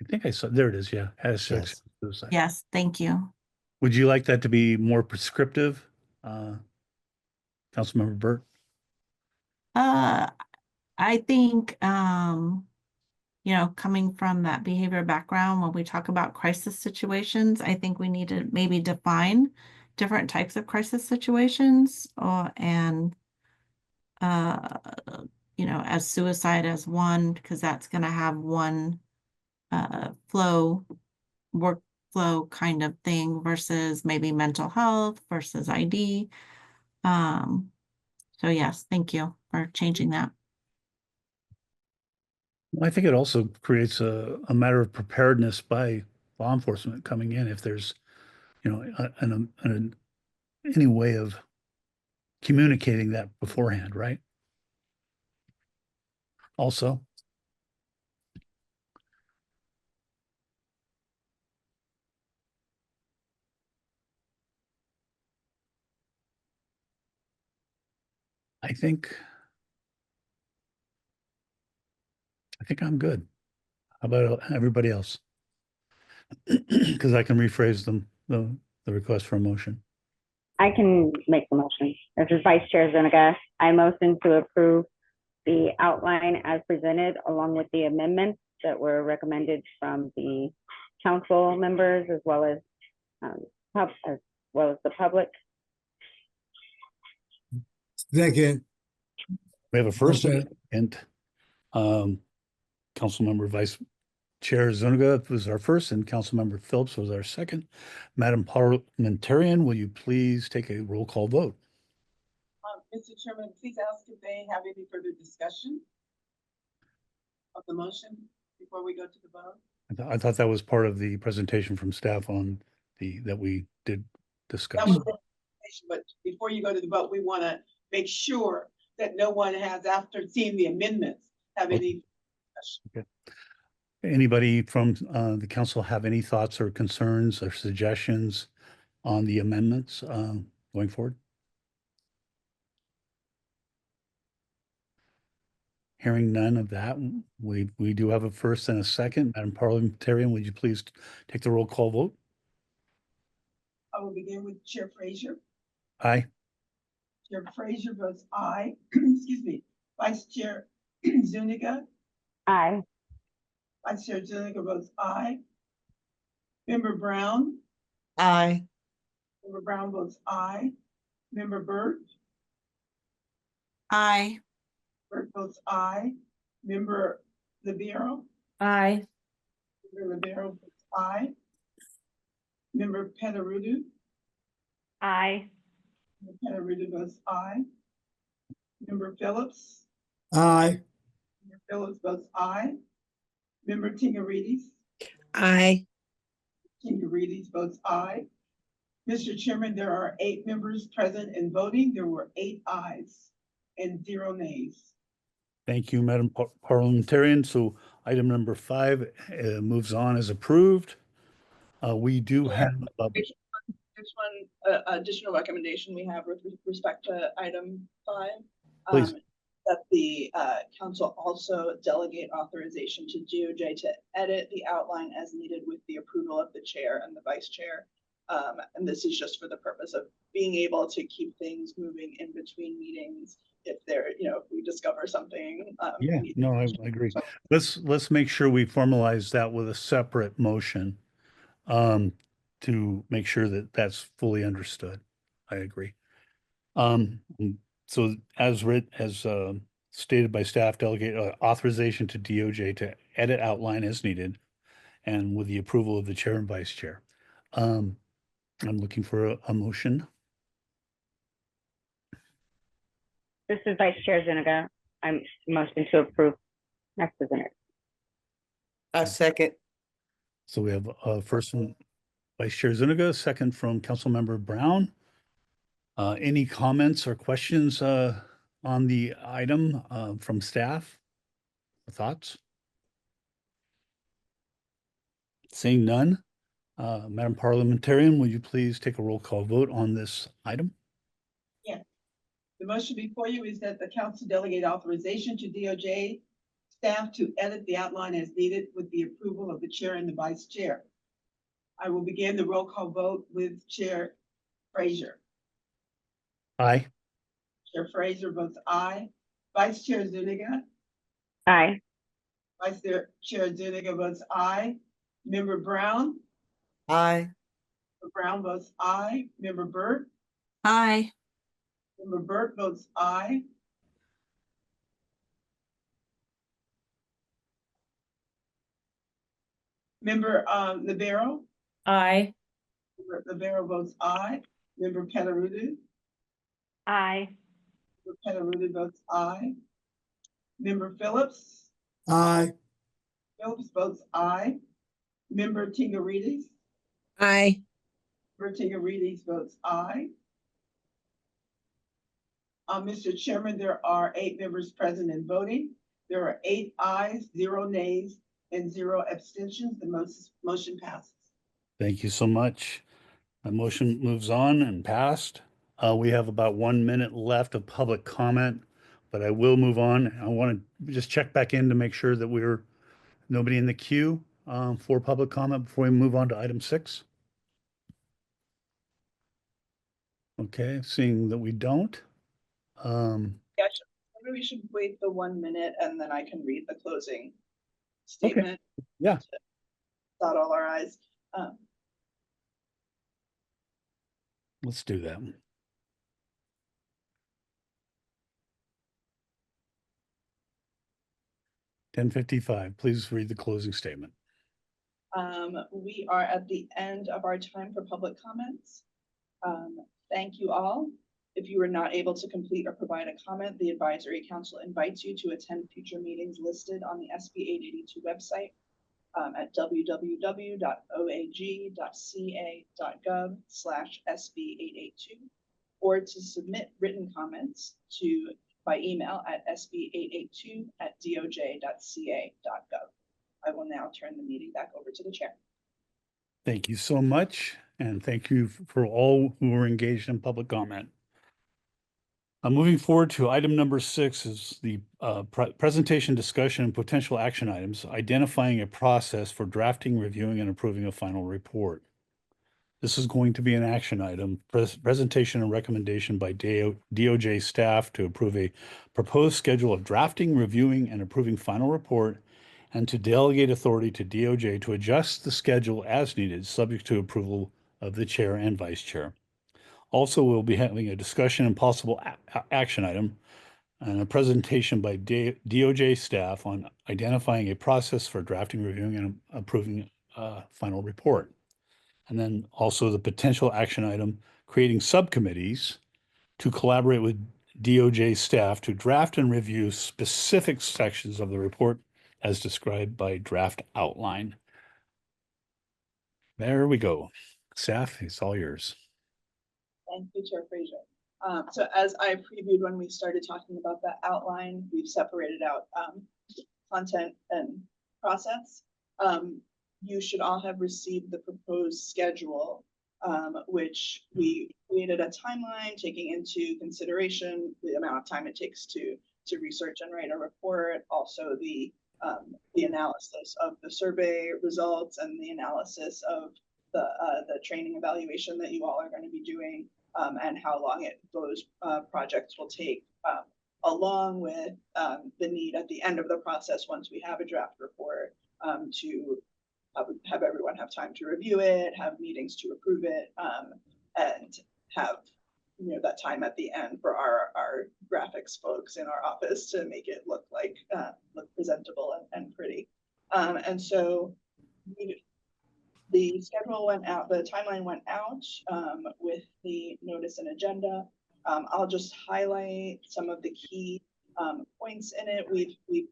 I think I saw, there it is, yeah. Has Yes. sex suicide. Yes, thank you. Would you like that to be more prescriptive? Councilmember Burt? I think, you know, coming from that behavior background, when we talk about crisis situations, I think we need to maybe define different types of crisis situations, and you know, as suicide as one, because that's going to have one workflow kind of thing versus maybe mental health versus ID. So yes, thank you for changing that. Well, I think it also creates a matter of preparedness by law enforcement coming in if there's, you know, any way of communicating that beforehand, right? Also. I think I'm good. How about everybody else? Because I can rephrase the request for a motion. I can make the motion. This is Vice Chair Zuniga. I motion to approve the outline as presented along with the amendments that were recommended from the council members as well as the public. Second. We have a first Okay. and Councilmember Vice Chair Zuniga was our first and Councilmember Phillips was our second. Madam Parliamentarian, will you please take a roll call vote? Mr. Chairman, please ask if they have any further discussion of the motion before we go to the vote. I thought that was part of the presentation from staff on that we did discuss. That was the presentation, but before you go to the vote, we want to make sure that no one has, after seeing the amendments, have any discussion. Okay. Anybody from the council have any thoughts or concerns or suggestions on the amendments going forward? Hearing none of that, we do have a first and a second. Madam Parliamentarian, would you please take the roll call vote? I will begin with Chair Frazier, Aye. Chair Frazier votes aye. Excuse me. Vice Chair Zuniga. Aye. Vice Chair Zuniga votes aye. Member Brown. Aye. Member Brown votes aye. Member Burt. Aye. Burt votes aye. Member Libero. Aye. Member Libero votes aye. Member Petarudu. Aye. Member Petarudu votes aye. Member Phillips. Aye. Member Phillips votes aye. Member Tingarides. Aye. Tingarides votes aye. Mr. Chairman, there are 8 members present and voting. There were 8 ayes and 0 nays. Thank you, Madam Parliamentarian. So item number 5 moves on as approved. We do have, There's one additional recommendation we have with respect to item 5. Please. That the council also delegate authorization to DOJ to edit the outline as needed with the approval of the chair and the vice chair. And this is just for the purpose of being able to keep things moving in between meetings if there, if we discover something. yeah, no, I agree. Let's make sure we formalize that with a separate motion to make sure that that's fully understood. I agree. So as stated by staff, delegate authorization to DOJ to edit outline as needed and with the approval of the chair and vice chair. I'm looking for a motion. This is Vice Chair Zuniga. I'm motion to approve as presented. A second. So we have first from Vice Chair Zuniga, second from Councilmember Brown. Any comments or questions on the item from staff? Thoughts? Seeing none, Madam Parliamentarian, will you please take a roll call vote on this item? The motion before you is that the council delegate authorization to DOJ staff to edit the outline as needed with the approval of the chair and the vice chair. I will begin the roll call vote with Chair Frazier. Aye. Chair Frazier votes aye. Vice Chair Zuniga. Aye. Vice Chair Zuniga votes aye. Member Brown. Aye. Member Brown votes aye. Member Burt. Aye. Member Burt votes aye. Member Libero. Aye. Member Libero votes aye. Member Petarudu. Aye. Member Petarudu votes aye. Member Phillips. Aye. Phillips votes aye. Member Tingarides. Aye. Member Tingarides votes aye. Mr. Chairman, there are 8 members present and voting. There are 8 ayes, 0 nays, and 0 abstentions. The motion passes. Thank you so much. My motion moves on and passed. We have about 1 minute left of public comment, but I will move on. I want to just check back in to make sure that we're nobody in the queue for public comment before we move on to item 6. Okay, seeing that we don't. Gotcha. Maybe we should wait the 1 minute and then I can read the closing statement. Yeah. To dot all our I's. Let's do that. $10:55. Please read the closing statement. We are at the end of our time for public comments. Thank you all. If you were not able to complete or provide a comment, the Advisory Council invites you to attend future meetings listed on the SB 882 website at www.oag.ca.gov/SB882, or to submit written comments by email at sb882@doj.ca.gov. I will now turn the meeting back over to the chair. Thank you so much, and thank you for all who were engaged in public comment. Moving forward to item number 6 is the presentation, discussion, and potential action items, identifying a process for drafting, reviewing, and approving a final report. This is going to be an action item, presentation and recommendation by DOJ staff to approve a proposed schedule of drafting, reviewing, and approving final report, and to delegate authority to DOJ to adjust the schedule as needed, subject to approval of the chair and vice chair. Also, we'll be having a discussion and possible action item and a presentation by DOJ staff on identifying a process for drafting, reviewing, and approving final report. And then also the potential action item, creating subcommittees to collaborate with DOJ staff to draft and review specific sections of the report as described by draft outline. There we go. Staff, it's all yours. Thank you, Chair Frazier. So as I previewed when we started talking about the outline, we've separated out content and process. You should all have received the proposed schedule, which we created a timeline taking into consideration the amount of time it takes to research and write a report, also the analysis of the survey results and the analysis of the training evaluation that you all are going to be doing, and how long those projects will take, along with the need at the end of the process, once we have a draft report, to have everyone have time to review it, have meetings to approve it, and have that time at the end for our graphics folks in our office to make it look presentable and pretty. And so the schedule went out, the timeline went out with the notice and agenda. I'll just highlight some of the key points in it. We've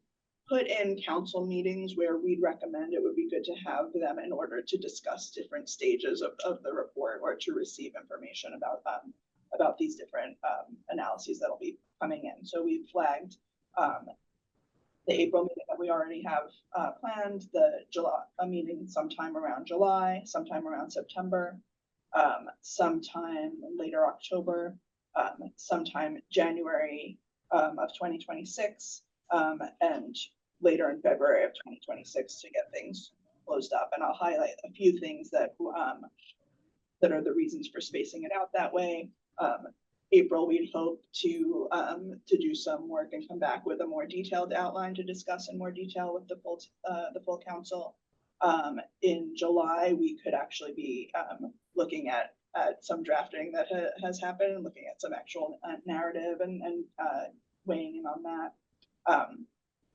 put in council meetings where we'd recommend it would be good to have them in order to discuss different stages of the report or to receive information about these different analyses that'll be coming in. So we flagged the April meeting that we already have planned, the July meeting sometime around July, sometime around September, sometime later October, sometime January of 2026, and later in February of 2026 to get things closed up. And I'll highlight a few things that are the reasons for spacing it out that way. April, we'd hope to do some work and come back with a more detailed outline to discuss in more detail with the full council. In July, we could actually be looking at some drafting that has happened, looking at some actual narrative and weighing in on that.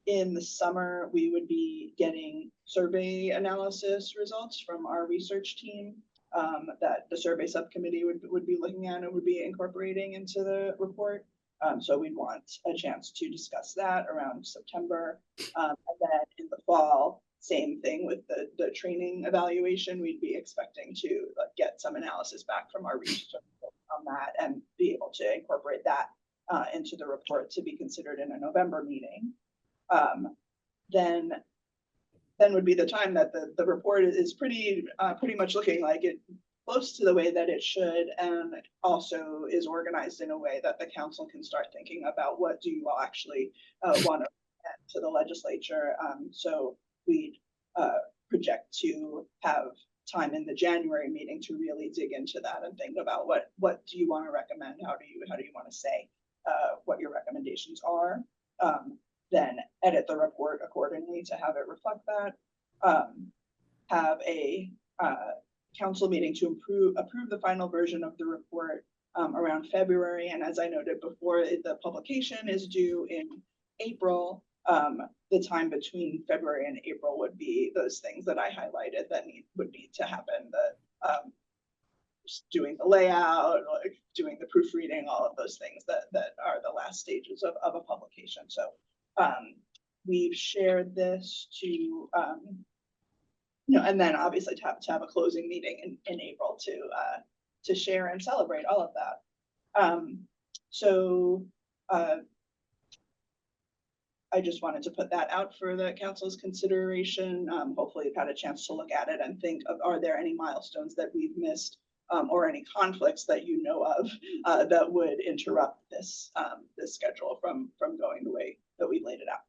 In the summer, we would be getting survey analysis results from our research team that the survey subcommittee would be looking at and would be incorporating into the report. So we'd want a chance to discuss that around September. And then in the fall, same thing with the training evaluation. We'd be expecting to get some analysis back from our research on that and be able to incorporate that into the report to be considered in a November meeting. Then would be the time that the report is pretty much looking like it close to the way that it should, and also is organized in a way that the council can start thinking about what do you all actually want to add to the legislature. So we'd project to have time in the January meeting to really dig into that and think about what do you want to recommend? How do you want to say what your recommendations are? Then edit the report accordingly to have it reflect that. Have a council meeting to approve the final version of the report around February. And as I noted before, the publication is due in April. The time between February and April would be those things that I highlighted that would need to happen. Doing the layout, like doing the proofreading, all of those things that are the last stages of a publication. So we've shared this to, and then obviously to have a closing meeting in April to share and celebrate all of that. So I just wanted to put that out for the council's consideration. Hopefully you've had a chance to look at it and think of, are there any milestones that we've missed or any conflicts that you know of that would interrupt this schedule from going the way that we laid it out.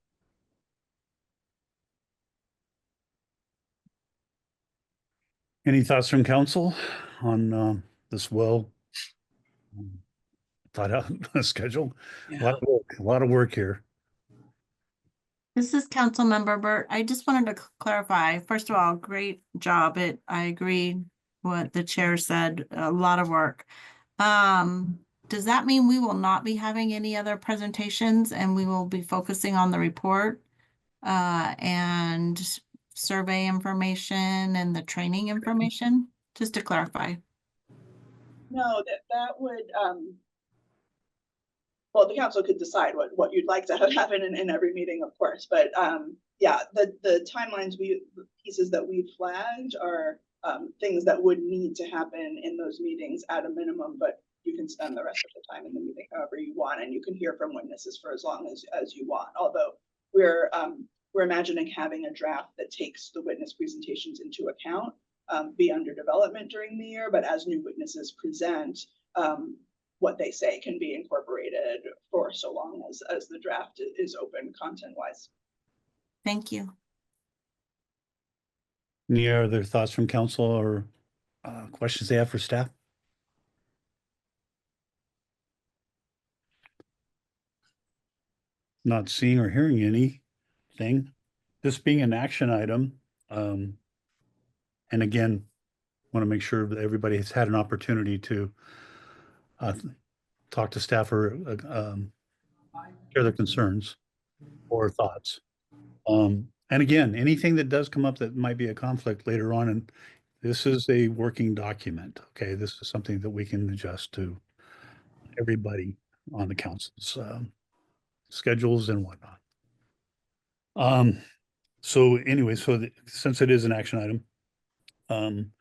Any thoughts from council on this thought out schedule. A lot of work here. This is Councilmember Burt. I just wanted to clarify. First of all, great job. I agree what the chair said, a lot of work. Does that mean we will not be having any other presentations and we will be focusing on the report and survey information and the training information? Just to clarify. No, that would, well, the council could decide what you'd like to have happen in every meeting, of course, but yeah, the timelines, the pieces that we flagged are things that would need to happen in those meetings at a minimum, but you can spend the rest of the time in the meeting however you want, and you can hear from witnesses for as long as you want. Although we're imagining having a draft that takes the witness presentations into account, be under development during the year, but as new witnesses present, what they say can be incorporated for so long as the draft is open content-wise. Thank you. Any other thoughts from council or questions they have for staff? Not seeing or hearing anything. This being an action item, and again, want to make sure that everybody has had an opportunity to talk to staff or share their concerns or thoughts. And again, anything that does come up that might be a conflict later on, and this is a working document, okay? This is something that we can adjust to everybody on the council's schedules and whatnot. So anyway, since it is an action item, I'm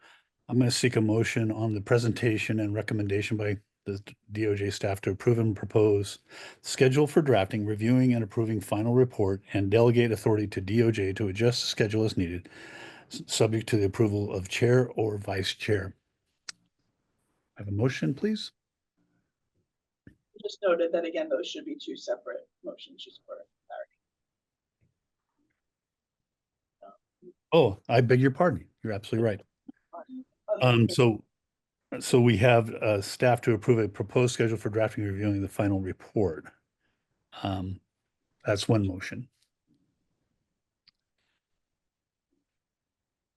going to seek a motion on the presentation and recommendation by the DOJ staff to approve and propose schedule for drafting, reviewing, and approving final report, and delegate authority to DOJ to adjust the schedule as needed, subject to the approval of chair or vice chair. I have a motion, please. Just noted that again, those should be two separate motions, just for clarity. Oh, I beg your pardon. You're absolutely right. So we have staff to approve a proposed schedule for drafting and reviewing the final report. That's one motion.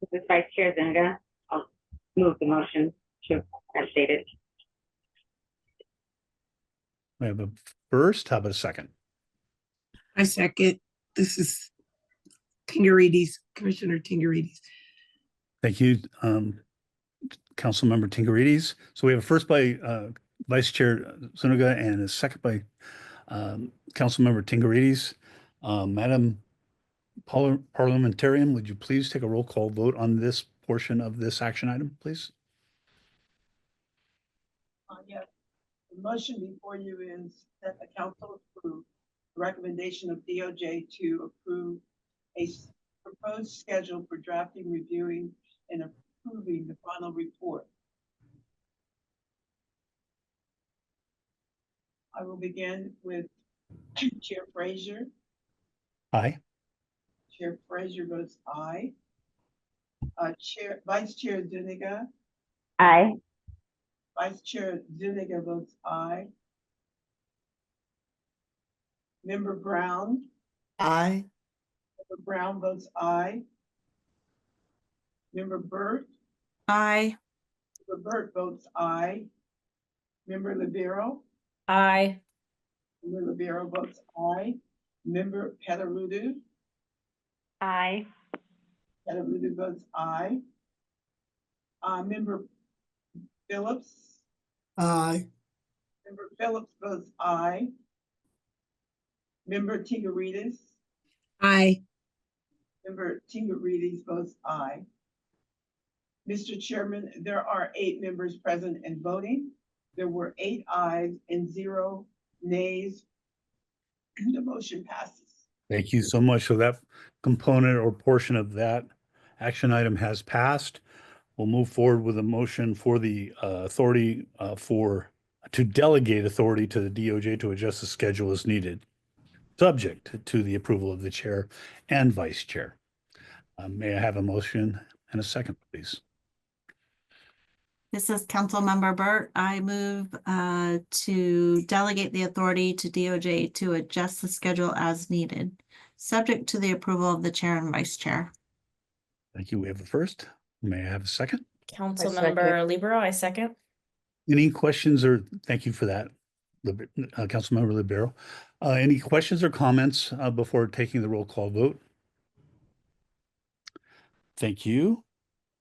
This is Vice Chair Zuniga. I'll move the motion to as stated. We have a first. How about a second? I second. This is Tingarides, Commissioner Tingarides. Thank you, Councilmember Tingarides. So we have a first by Vice Chair Zuniga and a second by Councilmember Tingarides. Madam Parliamentarian, would you please take a roll call vote on this portion of this action item, please? Yes. The motion before you is that the council approve the recommendation of DOJ to approve a proposed schedule for drafting, reviewing, and approving the final report. I will begin with Chair Frazier. Aye. Chair Frazier votes aye. Vice Chair Zuniga. Aye. Vice Chair Zuniga votes aye. Member Brown. Aye. Member Brown votes aye. Member Burt. Aye. Member Burt votes aye. Member Libero. Aye. Member Libero votes aye. Member Petarudu. Aye. Petarudu votes aye. Member Phillips. Aye. Member Phillips votes aye. Member Tingarides. Aye. Member Tingarides votes aye. Mr. Chairman, there are 8 members present and voting. There were 8 ayes and 0 nays. The motion passes. Thank you so much. So that component or portion of that action item has passed. We'll move forward with a motion for the authority to delegate authority to the DOJ to adjust the schedule as needed, subject to the approval of the chair and vice chair. May I have a motion and a second, please? This is Councilmember Burt. I move to delegate the authority to DOJ to adjust the schedule as needed, subject to the approval of the chair and vice chair. Thank you. We have a first. May I have a second? Councilmember Libero, I second. Any questions or thank you for that, Councilmember Libero. Any questions or comments before taking the roll call vote? Thank you.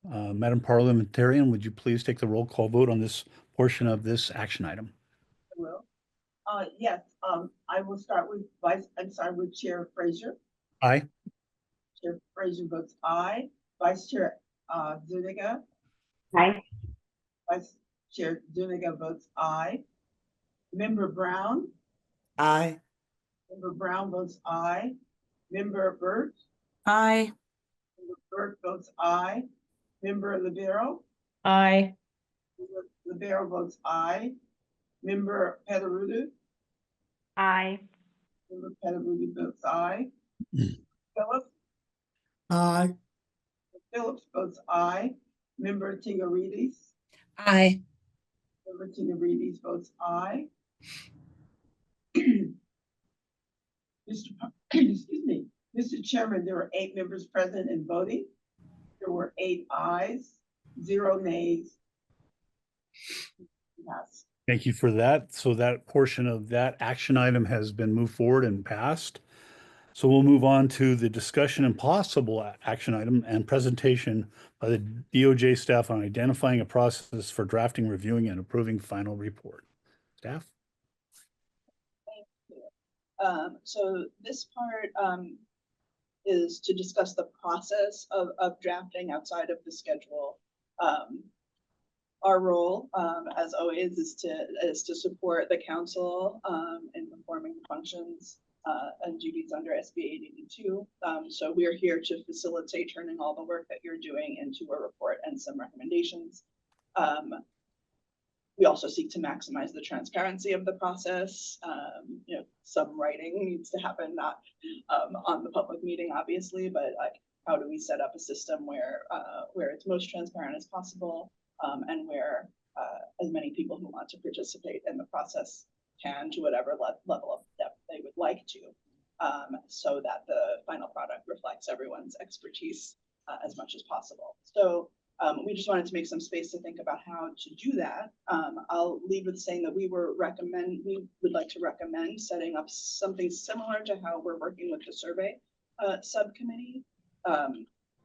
Madam Parliamentarian, would you please take the roll call vote on this portion of this action item? I will. Yes, I will start with with Chair Frazier. Aye. Chair Frazier votes aye. Vice Chair Zuniga. Aye. Vice Chair Zuniga votes aye. Member Brown. Aye. Member Brown votes aye. Member Burt. Aye. Member Burt votes aye. Member Libero. Aye. Member Libero votes aye. Member Petarudu. Aye. Member Petarudu votes aye. Phillips. Aye. Phillips votes aye. Member Tigarides. Aye. Member Tigarides votes aye. Excuse me, Mr. Chairman, there were 8 members present and voting. There were 8 ayes, 0 nays. Yes. Thank you for that. So that portion of that action item has been moved forward and passed. So we'll move on to the discussion and possible action item and presentation by the DOJ staff on identifying a process for drafting, reviewing, and approving final report. Staff? Thank you. So this part is to discuss the process of drafting outside of the schedule. Our role, as always, is to support the council in performing the functions and duties under SB 882. So we are here to facilitate turning all the work that you're doing into a report and some recommendations. We also seek to maximize the transparency of the process. You know, some writing needs to happen, not on the public meeting, obviously, but like, how do we set up a system where it's most transparent as possible, and where as many people who want to participate in the process can, to whatever level of depth they would like to, so that the final product reflects everyone's expertise as much as possible. So we just wanted to make some space to think about how to do that. I'll leave with saying that we would like to recommend setting up something similar to how we're working with the survey subcommittee,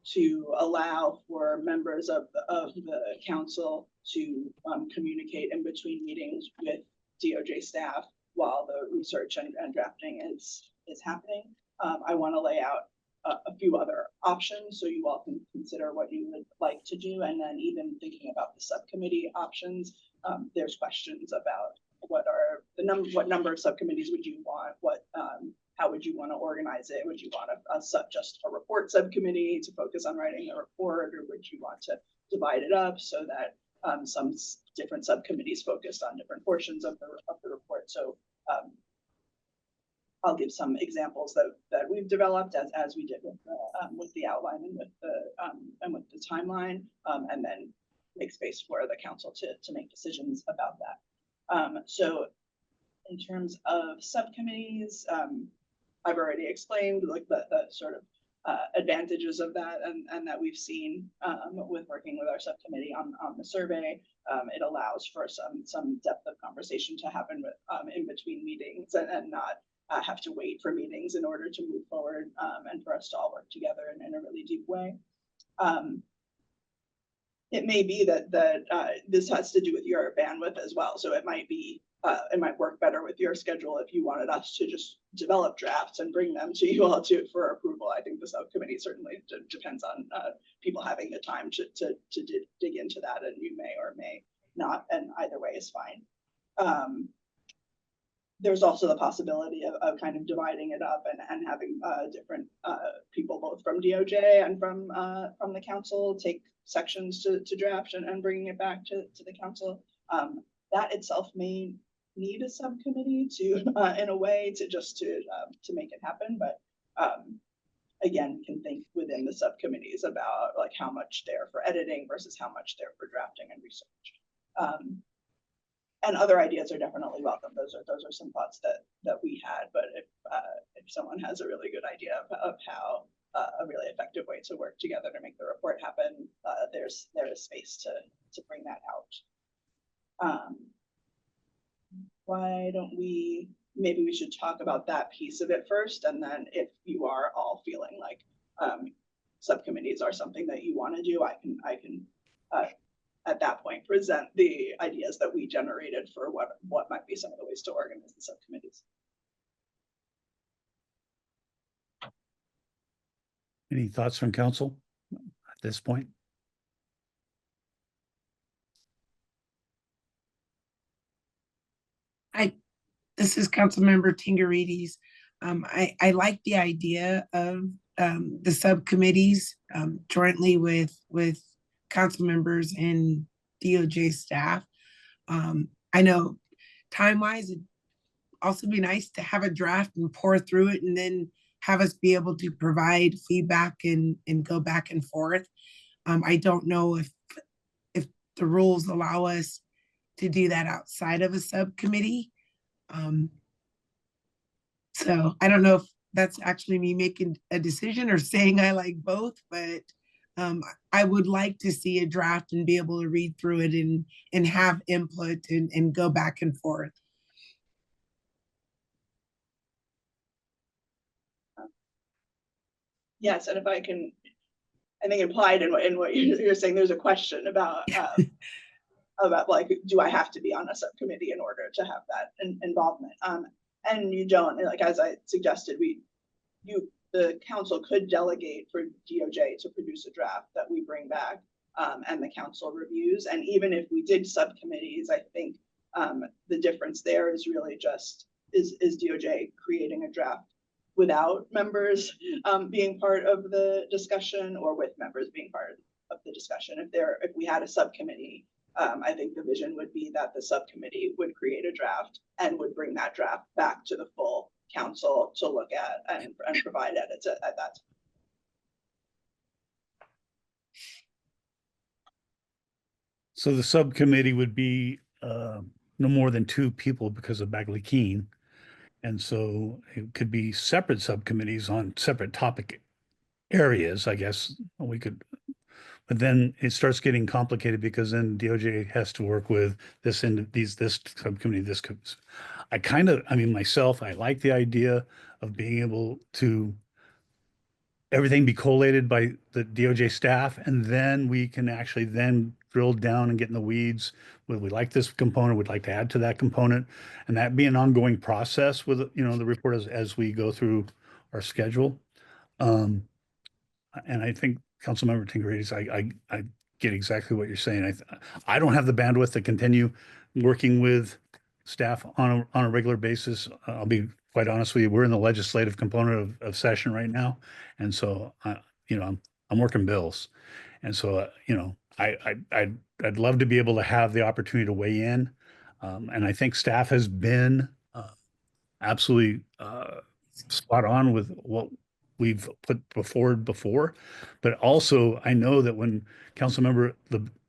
to allow for members of the council to communicate in between meetings with DOJ staff while the research and drafting is happening. I want to lay out a few other options so you all can consider what you would like to do, and then even thinking about the subcommittee options. There's questions about what number of subcommittees would you want? How would you want to organize it? Would you want just a report subcommittee to focus on writing the report, or would you want to divide it up so that some different subcommittees focused on different portions of the report? So I'll give some examples that we've developed as we did with the outline and with the timeline, and then make space for the council to make decisions about that. So in terms of subcommittees, I've already explained like the sort of advantages of that, and that we've seen with working with our subcommittee on the survey. It allows for some depth of conversation to happen in between meetings, and not have to wait for meetings in order to move forward, and for us to all work together in a really deep way. It may be that this has to do with your bandwidth as well. So it might work better with your schedule if you wanted us to just develop drafts and bring them to you all for approval. I think the subcommittee certainly depends on people having the time to dig into that, and you may or may not, and either way is fine. There's also the possibility of kind of dividing it up and having different people, both from DOJ and from the council, take sections to draft and bringing it back to the council. That itself may need a subcommittee in a way to make it happen, but again, can think within the subcommittees about like how much they're for editing versus how much they're for drafting and research. And other ideas are definitely welcome. Those are some thoughts that we had. But if someone has a really good idea of how a really effective way to work together to make the report happen, there is space to bring that out. Why don't maybe we should talk about that piece of it first, and then if you are all feeling like subcommittees are something that you want to do, I can at that point present the ideas that we generated for what might be some of the ways to organize the subcommittees. Any thoughts from council at this point? This is Councilmember Tingarides. I like the idea of the subcommittees jointly with council members and DOJ staff. I know time-wise, it'd also be nice to have a draft and pour through it and then have us be able to provide feedback and go back and forth. I don't know if the rules allow us to do that outside of a subcommittee. So I don't know if that's actually me making a decision or saying I like both, but I would like to see a draft and be able to read through it and have input and go back and forth. Yes, and if I can, I think implied in what you're saying, there's a question about about like, do I have to be on a subcommittee in order to have that involvement? And you don't, like, as I suggested, the council could delegate for DOJ to produce a draft that we bring back and the council reviews. And even if we did subcommittees, I think the difference there is really just, is DOJ creating a draft without members being part of the discussion, or with members being part of the discussion? If we had a subcommittee, I think the vision would be that the subcommittee would create a draft and would bring that draft back to the full council to look at and provide edits at that time. So the subcommittee would be no more than 2 people because of Bagley Keene. And so it could be separate subcommittees on separate topic areas, I guess we could. But then it starts getting complicated because then DOJ has to work with this subcommittee, myself, I like the idea of being able to everything be collated by the DOJ staff, and then we can actually then drill down and get in the weeds. Would we like this component? Would like to add to that component, and that be an ongoing process with the report as we go through our schedule. And I think Councilmember Tingarides, I get exactly what you're saying. I don't have the bandwidth to continue working with staff on a regular basis. I'll be quite honest with you. We're in the legislative component of session right now, and so I'm working bills, and so I'd love to be able to have the opportunity to weigh in, and I think staff has been absolutely spot on with what we've put forward before. But also, I know that when Councilmember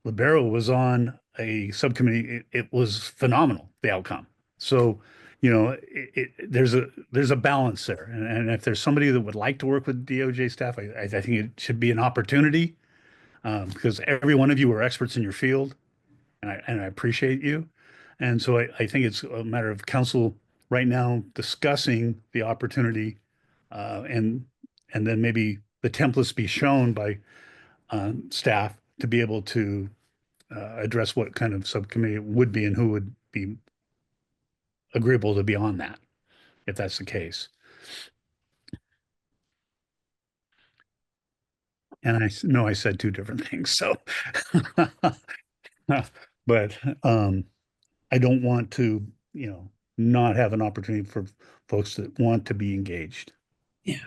Libero was on a subcommittee, it was phenomenal, the outcome. So, there's a balance there. And if there's somebody that would like to work with DOJ staff, I think it should be an opportunity, because every one of you are experts in your field, and I appreciate you. And so I think it's a matter of council right now discussing the opportunity, and then maybe the templates be shown by staff to be able to address what kind of subcommittee it would be and who would be agreeable to be on that, if that's the case. And I know I said 2 different things, so, but I don't want to, not have an opportunity for folks that want to be engaged. Yeah.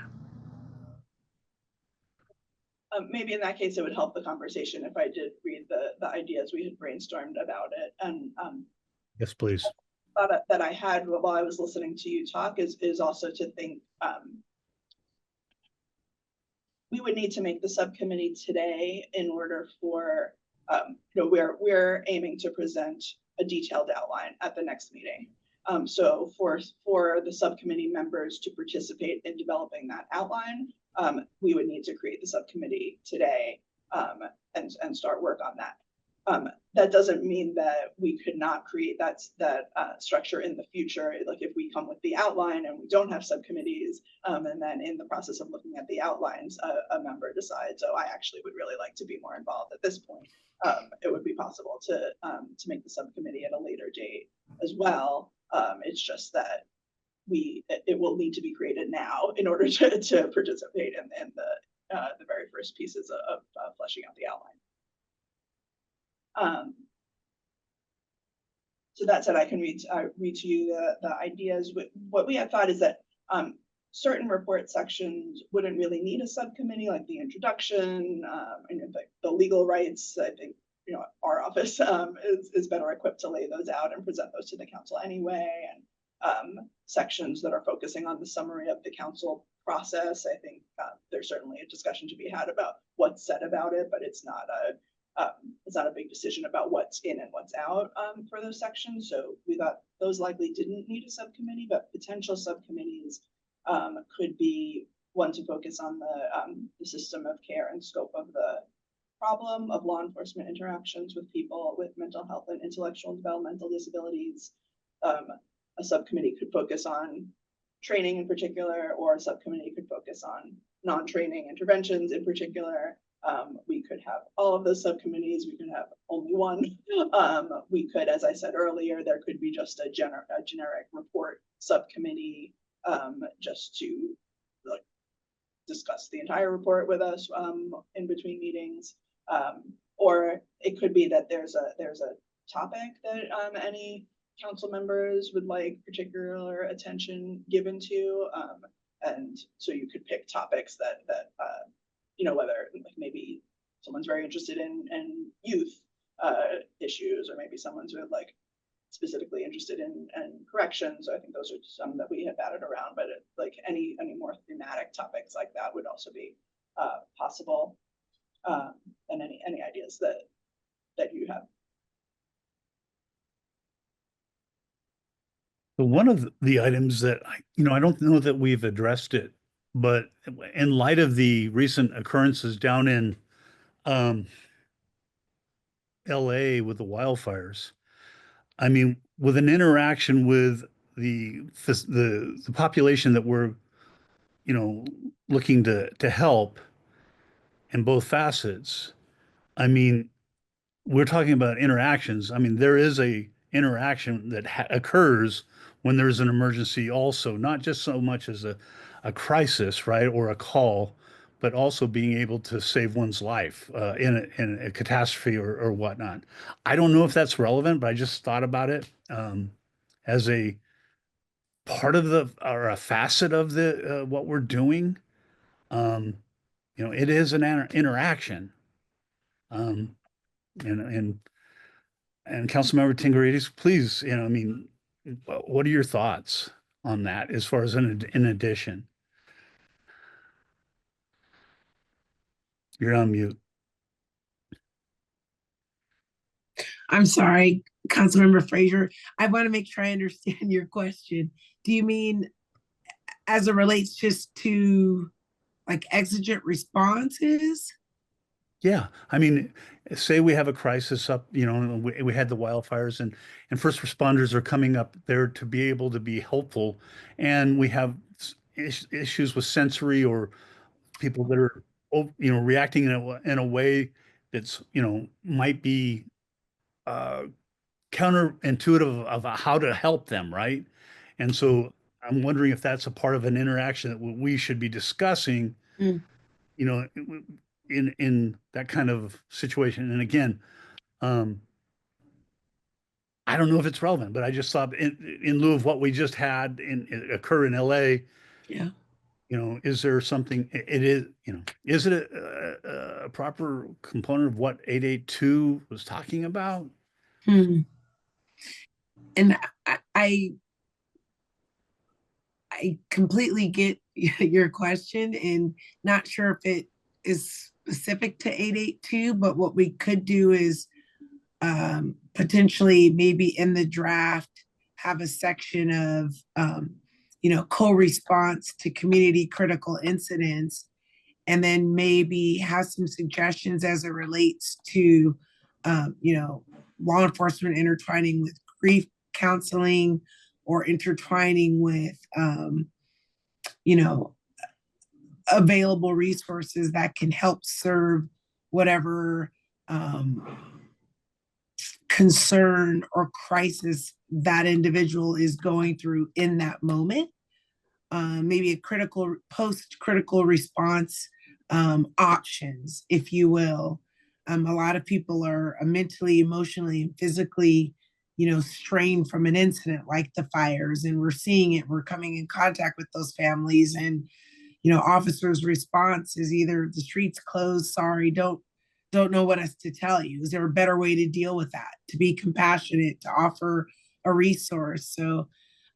Maybe in that case, it would help the conversation if I did read the ideas we had brainstormed about it. And yes, please. Thought that I had while I was listening to you talk is also to think we would need to make the subcommittee today in order for we're aiming to present a detailed outline at the next meeting. So for the subcommittee members to participate in developing that outline, we would need to create the subcommittee today and start work on that. That doesn't mean that we could not create that structure in the future. Like if we come with the outline and we don't have subcommittees, and then in the process of looking at the outlines, a member decides, oh, I actually would really like to be more involved at this point. It would be possible to make the subcommittee at a later date as well. It's just that it will need to be created now in order to participate in the very first pieces of fleshing out the outline. So that said, I can read to you the ideas. What we had thought is that certain report sections wouldn't really need a subcommittee, like the introduction and the legal rights. I think our office is better equipped to lay those out and present those to the council anyway. And sections that are focusing on the summary of the council process, I think there's certainly a discussion to be had about what's said about it, but it's not a big decision about what's in and what's out for those sections. So we thought those likely didn't need a subcommittee, but potential subcommittees could be one to focus on the system of care and scope of the problem of law enforcement interactions with people with mental health and intellectual and developmental disabilities. A subcommittee could focus on training in particular, or a subcommittee could focus on non-training interventions in particular. We could have all of those subcommittees. We could have only one. We could, as I said earlier, there could be just a generic report subcommittee just to discuss the entire report with us in between meetings. Or it could be that there's a topic that any council members would like particular attention given to. And so you could pick topics that whether like maybe someone's very interested in youth issues, or maybe someone's like specifically interested in corrections. So I think those are some that we have batted around, but like any more thematic topics like that would also be possible. And any ideas that you have. So one of the items that I don't know that we've addressed it, but in light of the recent occurrences down in LA with the wildfires, I mean, with an interaction with the population that we're looking to help in both facets, I mean, we're talking about interactions. I mean, there is a interaction that occurs when there's an emergency also, not just so much as a crisis, right, or a call, but also being able to save one's life in a catastrophe or whatnot. I don't know if that's relevant, but I just thought about it as a part of or a facet of the what we're doing. It is an interaction. And Councilmember Tingarides, please, I mean, what are your thoughts on that as far as in addition? You're on mute. I'm sorry, Councilmember Frazier. I want to make sure I understand your question. Do you mean as it relates just to like exigent responses? Yeah, I mean, say we have a crisis up, we had the wildfires and first responders are coming up there to be able to be helpful, and we have issues with sensory or people that are reacting in a way that's might be counterintuitive of how to help them, right? And so I'm wondering if that's a part of an interaction that we should be discussing, in that kind of situation. And again, I don't know if it's relevant, but I just thought in lieu of what we just had occur in LA, yeah, is there something, is it a proper component of what 882 was talking about? And I completely get your question, and not sure if it is specific to 882, but what we could do is potentially maybe in the draft have a section of co-response to community critical incidents, and then maybe have some suggestions as it relates to law enforcement intertwining with grief counseling or intertwining with available resources that can help serve whatever concern or crisis that individual is going through in that moment. Maybe a post-critical response options, if you will. A lot of people are mentally, emotionally, and physically, strained from an incident like the fires, and we're seeing it. We're coming in contact with those families, and officers' response is either the streets closed, sorry, don't know what else to tell you. Is there a better way to deal with that? To be compassionate, to offer a resource. So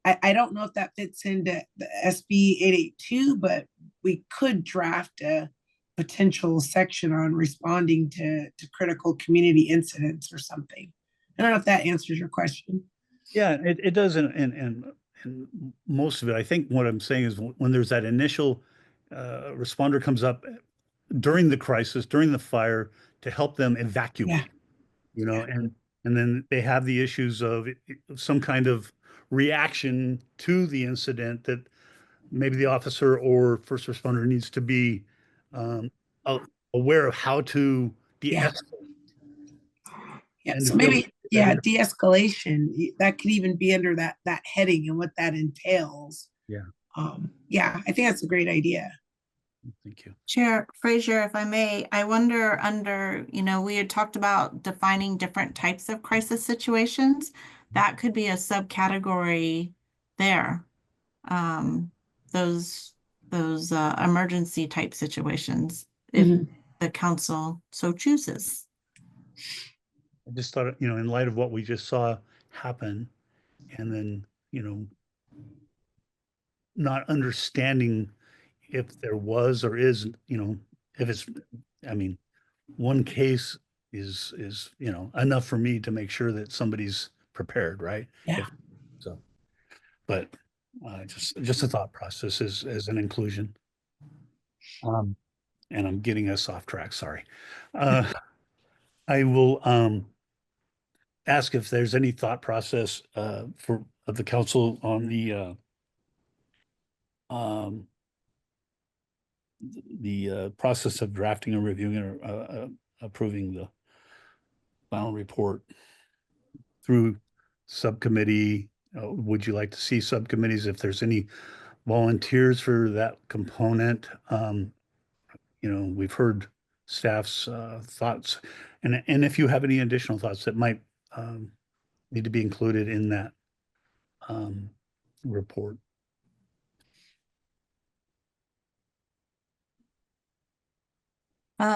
I don't know if that fits into the SB 882, but we could draft a potential section on responding to critical community incidents or something. I don't know if that answers your question. Yeah, it does, and most of it. I think what I'm saying is when there's that initial responder comes up during the crisis, during the fire, to help them evacuate, and then they have the issues of some kind of reaction to the incident that maybe the officer or first responder needs to be aware of how to de-escalate. Yeah, so maybe, de-escalation, that could even be under that heading and what that entails. Yeah. I think that's a great idea. Thank you. Chair Frazier, if I may, I wonder under, we had talked about defining different types of crisis situations. That could be a subcategory there. Those emergency type situations, if the council so chooses. I just thought, in light of what we just saw happen, and then, not understanding if there was or is, if it's, one case is, enough for me to make sure that somebody's prepared, right? Yeah. But just a thought process as an inclusion. And I'm getting us off track, sorry. I will ask if there's any thought process of the council on the process of drafting and reviewing or approving the final report through subcommittee. Would you like to see subcommittees if there's any volunteers for that component? We've heard staff's thoughts, and if you have any additional thoughts that might need to be included in that report.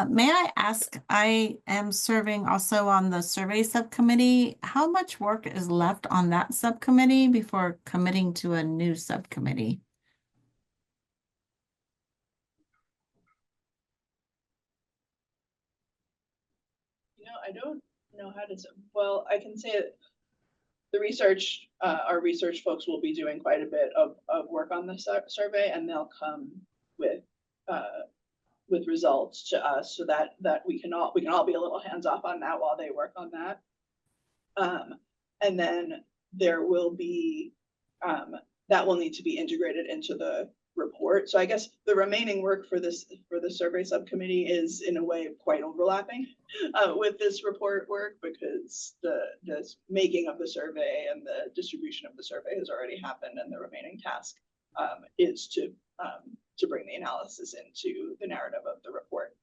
May I ask, I am serving also on the survey subcommittee. How much work is left on that subcommittee before committing to a new subcommittee? I don't know how to, well, I can say the research, our research folks will be doing quite a bit of work on the survey, and they'll come with results to us so that we can all be a little hands off on that while they work on that. And then there will be, that will need to be integrated into the report. So I guess the remaining work for the survey subcommittee is in a way quite overlapping with this report work, because the making of the survey and the distribution of the survey has already happened, and the remaining task is to bring the analysis into the narrative of the report.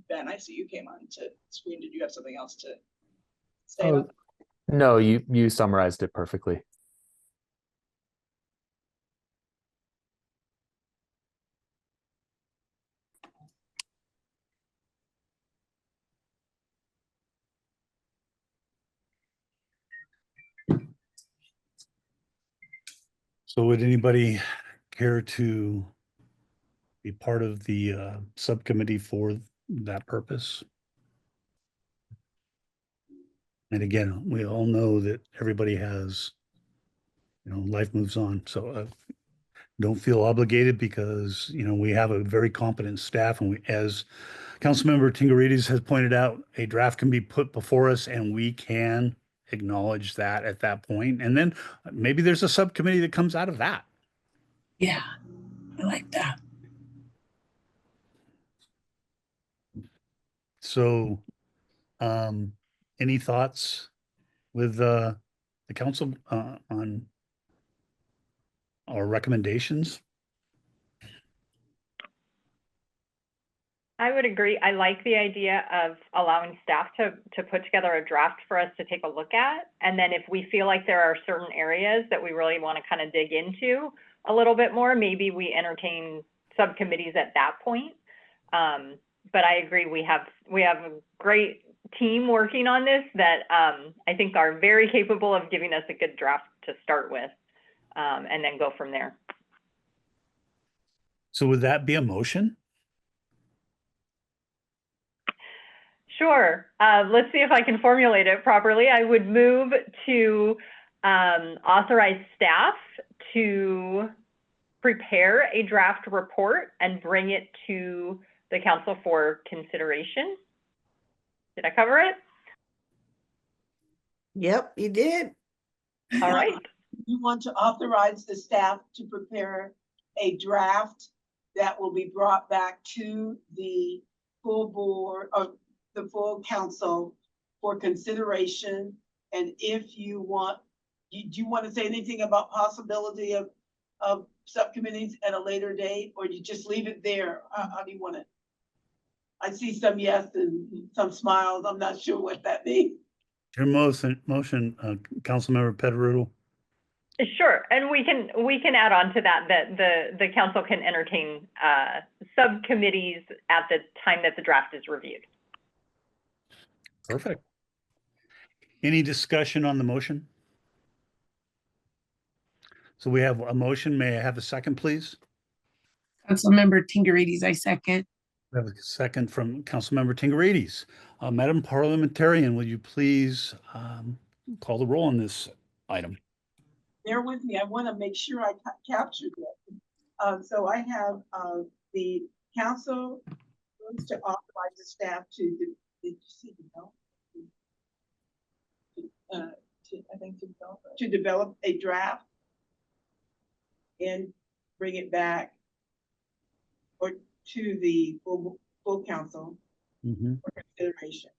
Ben, I see you came on to screen. Did you have something else to say about that? No, you summarized it perfectly. So would anybody care to be part of the subcommittee for that purpose. And again, we all know that everybody has, life moves on. So don't feel obligated because, we have a very competent staff. And as Councilmember Tingarides has pointed out, a draft can be put before us and we can acknowledge that at that point. And then maybe there's a subcommittee that comes out of that. Yeah, I like that. So, any thoughts with the council on our recommendations? I would agree. I like the idea of allowing staff to put together a draft for us to take a look at. And then if we feel like there are certain areas that we really want to kind of dig into a little bit more, maybe we entertain subcommittees at that point. But I agree, we have a great team working on this that I think are very capable of giving us a good draft to start with, and then go from there. So would that be a motion? Sure. Let's see if I can formulate it properly. I would move to authorize staff to prepare a draft report and bring it to the council for consideration. Did I cover it? Yep, you did. All right. You want to authorize the staff to prepare a draft that will be brought back to the full board or the full council for consideration. And if you want, do you want to say anything about possibility of subcommittees at a later date, or you just leave it there? How do you want it? I see some yes and some smiles. I'm not sure what that means. Your motion, Councilmember Pederudo. Sure, and we can add on to that the council can entertain subcommittees at the time that the draft is reviewed. Perfect. Any discussion on the motion? So we have a motion. May I have a second, please? Councilmember Tingarides, I second. We have a second from Councilmember Tingarides. Madam Parliamentarian, will you please call the roll on this item? Bear with me. I want to make sure I captured it. So I have the council wants to authorize the staff to, did you see develop? To develop a draft and bring it back or to the full council for consideration.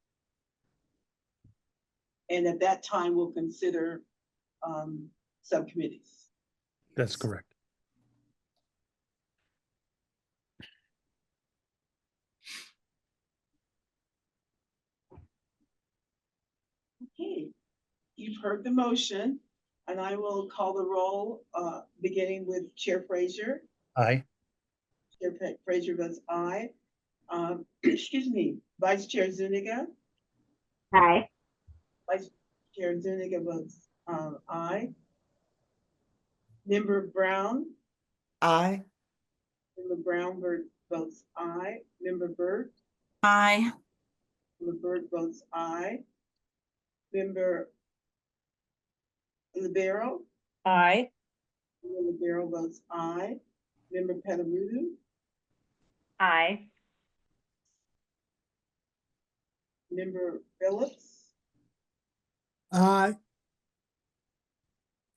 And at that time, we'll consider subcommittees. That's correct. Okay, you've heard the motion, and I will call the roll, beginning with Chair Frazier. Aye. Chair Frazier votes aye. Excuse me, Vice Chair Zuniga. Aye. Vice Chair Zuniga votes aye. Member Brown. Aye. Member Brown votes aye. Member Byrd. Aye. Member Byrd votes aye. Member Libero. Aye. Member Libero votes aye. Member Pederudo. Aye. Member Phillips. Aye.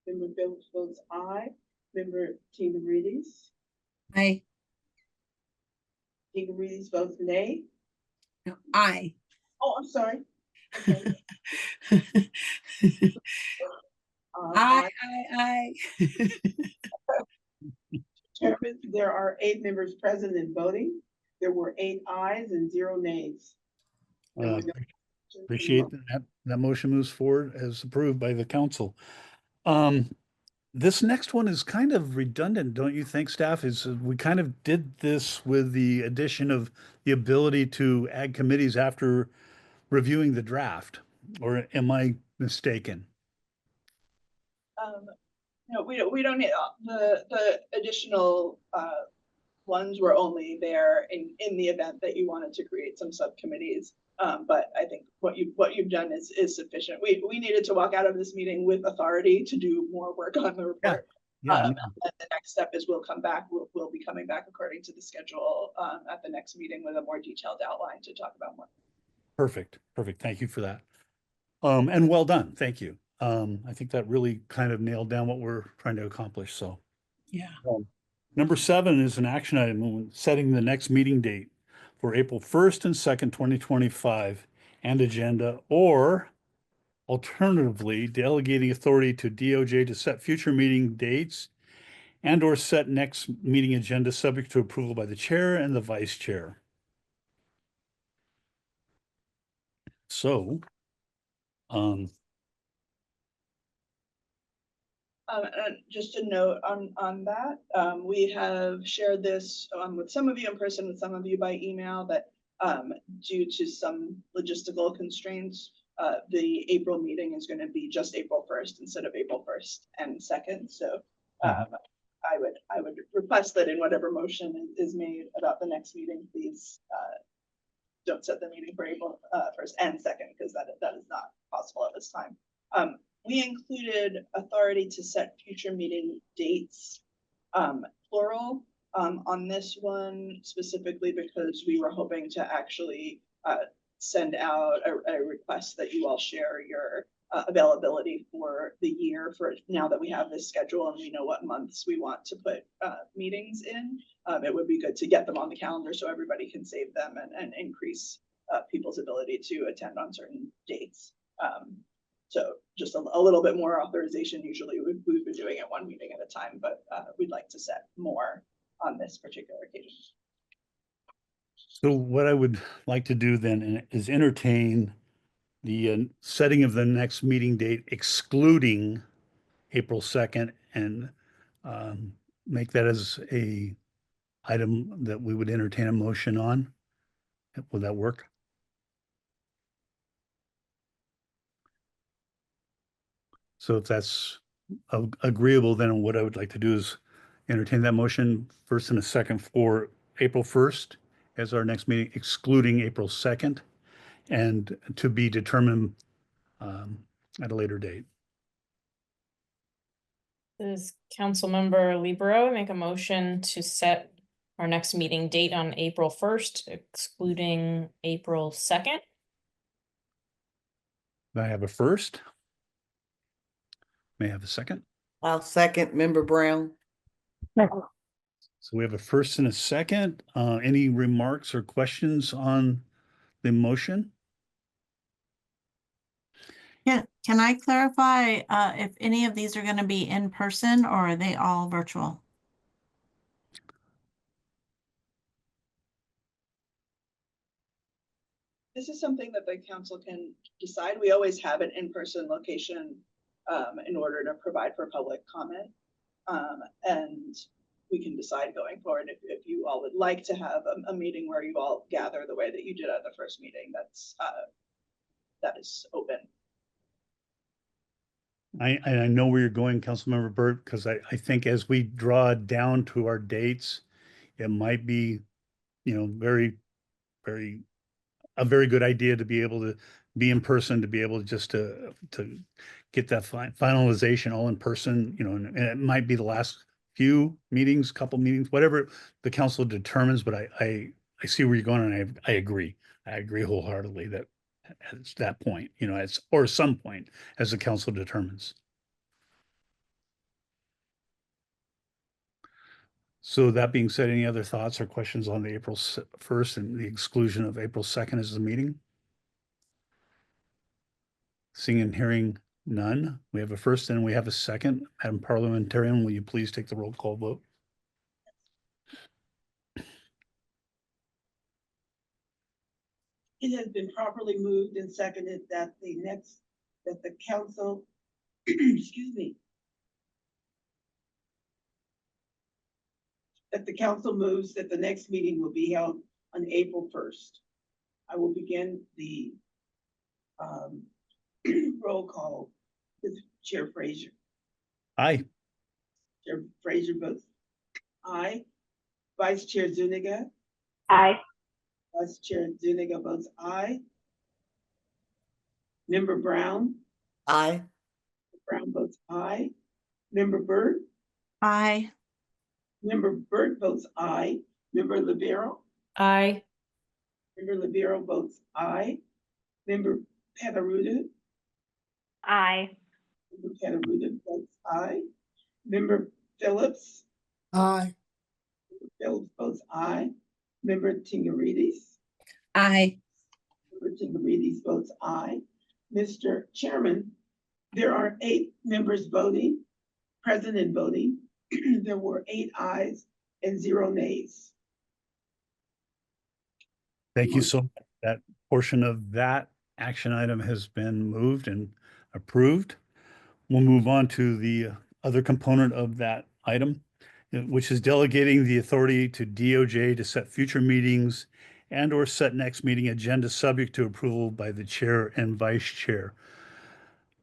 Member Phillips votes aye. Member Tingarides. Aye. Tingarides votes nay. No, aye. Oh, I'm sorry. Okay. Aye, aye. Chairman, there are 8 members present and voting. There were 8 ayes and 0 nays. Appreciate that motion moves forward as approved by the council. This next one is kind of redundant, don't you think, staff? We kind of did this with the addition of the ability to add committees after reviewing the draft, or am I mistaken? No, we don't need the additional ones were only there in the event that you wanted to create some subcommittees. But I think what you've done is sufficient. We needed to walk out of this meeting with authority to do more work on the report. Yeah, And the next step is we'll come back. We'll be coming back according to the schedule at the next meeting with a more detailed outline to talk about more. perfect. Thank you for that. And well done. Thank you. I think that really kind of nailed down what we're trying to accomplish. So, Yeah. number 7 is an action item on setting the next meeting date for April 1st and 2nd, 2025, and agenda, or alternatively, delegating authority to DOJ to set future meeting dates and or set next meeting agenda subject to approval by the chair and the vice chair. So, And just a note on that, we have shared this with some of you in person, with some of you by email, that due to some logistical constraints, the April meeting is going to be just April 1st instead of April 1st and 2nd. So I would request that in whatever motion is made about the next meeting, please don't set the meeting for April 1st and 2nd, because that is not possible at this time. We included authority to set future meeting dates, plural, on this one specifically because we were hoping to actually send out a request that you all share your availability for the year for now that we have this schedule and we know what months we want to put meetings in. It would be good to get them on the calendar so everybody can save them and increase people's ability to attend on certain dates. So just a little bit more authorization. Usually we've been doing it one meeting at a time, but we'd like to set more on this particular occasion. So what I would like to do then is entertain the setting of the next meeting date excluding April 2nd and make that as a item that we would entertain a motion on. Would that work? So if that's agreeable, then what I would like to do is entertain that motion first and a second for April 1st as our next meeting, excluding April 2nd, and to be determined at a later date. Does Councilmember Libero make a motion to set our next meeting date on April 1st, excluding April 2nd? May I have a first? May I have a second? I'll second Member Brown. So we have a first and a second. Any remarks or questions on the motion? Yeah, can I clarify if any of these are going to be in person or are they all virtual? This is something that the council can decide. We always have an in-person location in order to provide for public comment. And we can decide going forward if you all would like to have a meeting where you all gather the way that you did at the first meeting. That is open. I know where you're going, Councilmember Burt, because I think as we draw down to our dates, it might be, very a very good idea to be able to be in person, to be able to just to get that finalization all in person, and it might be the last few meetings, couple meetings, whatever the council determines, but I see where you're going and I agree. I agree wholeheartedly that at that point, or some point as the council determines. So that being said, any other thoughts or questions on the April 1st and the exclusion of April 2nd as the meeting? Seeing and hearing none, we have a first and we have a second. Madam Parliamentarian, will you please take the roll call vote? It has been properly moved and seconded that the council, excuse me, that the council moves that the next meeting will be held on April 1st. I will begin the roll call with Chair Frazier. Aye. Chair Frazier votes aye. Vice Chair Zuniga, Aye. Vice Chair Zuniga votes aye. Member Brown, Aye. Brown votes aye. Member Byrd, Aye. Member Byrd votes aye. Member Libero, Aye. Member Libero votes aye. Member Petarudu, Aye. Member Petarudu votes aye. Member Phillips, Aye. Phillips votes aye. Member Tingarides, Aye. Member Tingarides votes aye. Mr. Chairman, there are 8 members voting, present and voting. There were 8 ayes and 0 nays. Thank you so much. That portion of that action item has been moved and approved. We'll move on to the other component of that item, which is delegating the authority to DOJ to set future meetings and or set next meeting agenda subject to approval by the chair and vice chair.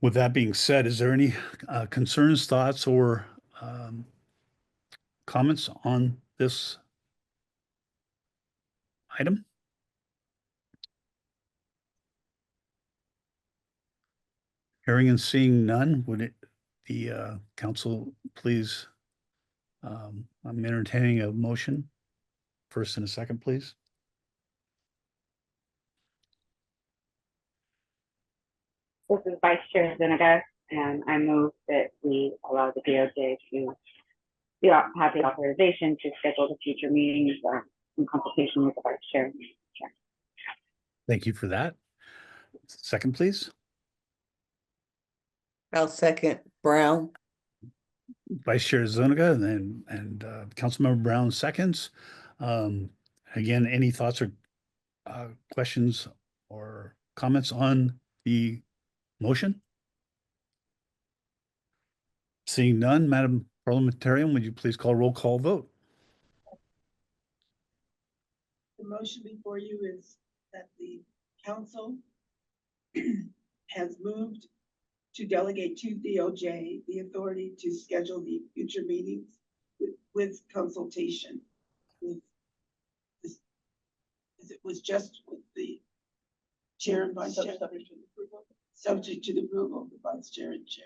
With that being said, is there any concerns, thoughts, or comments on this item? Hearing and seeing none, would the council please, I'm entertaining a motion. First and a second, please. This is Vice Chair Zuniga, and I move that we allow the DOJ to have the authorization to schedule the future meetings in consultation with the Vice Chair. Thank you for that. Second, please. I'll second Brown. Vice Chair Zuniga and Councilmember Brown seconds. Again, any thoughts or questions or comments on the motion? Seeing none, Madam Parliamentarian, would you please call roll call vote? The motion before you is that the council has moved to delegate to DOJ the authority to schedule the future meetings with consultation with this, as it was just with the chair and vice chair. Subject to the approval of the vice chair and chair.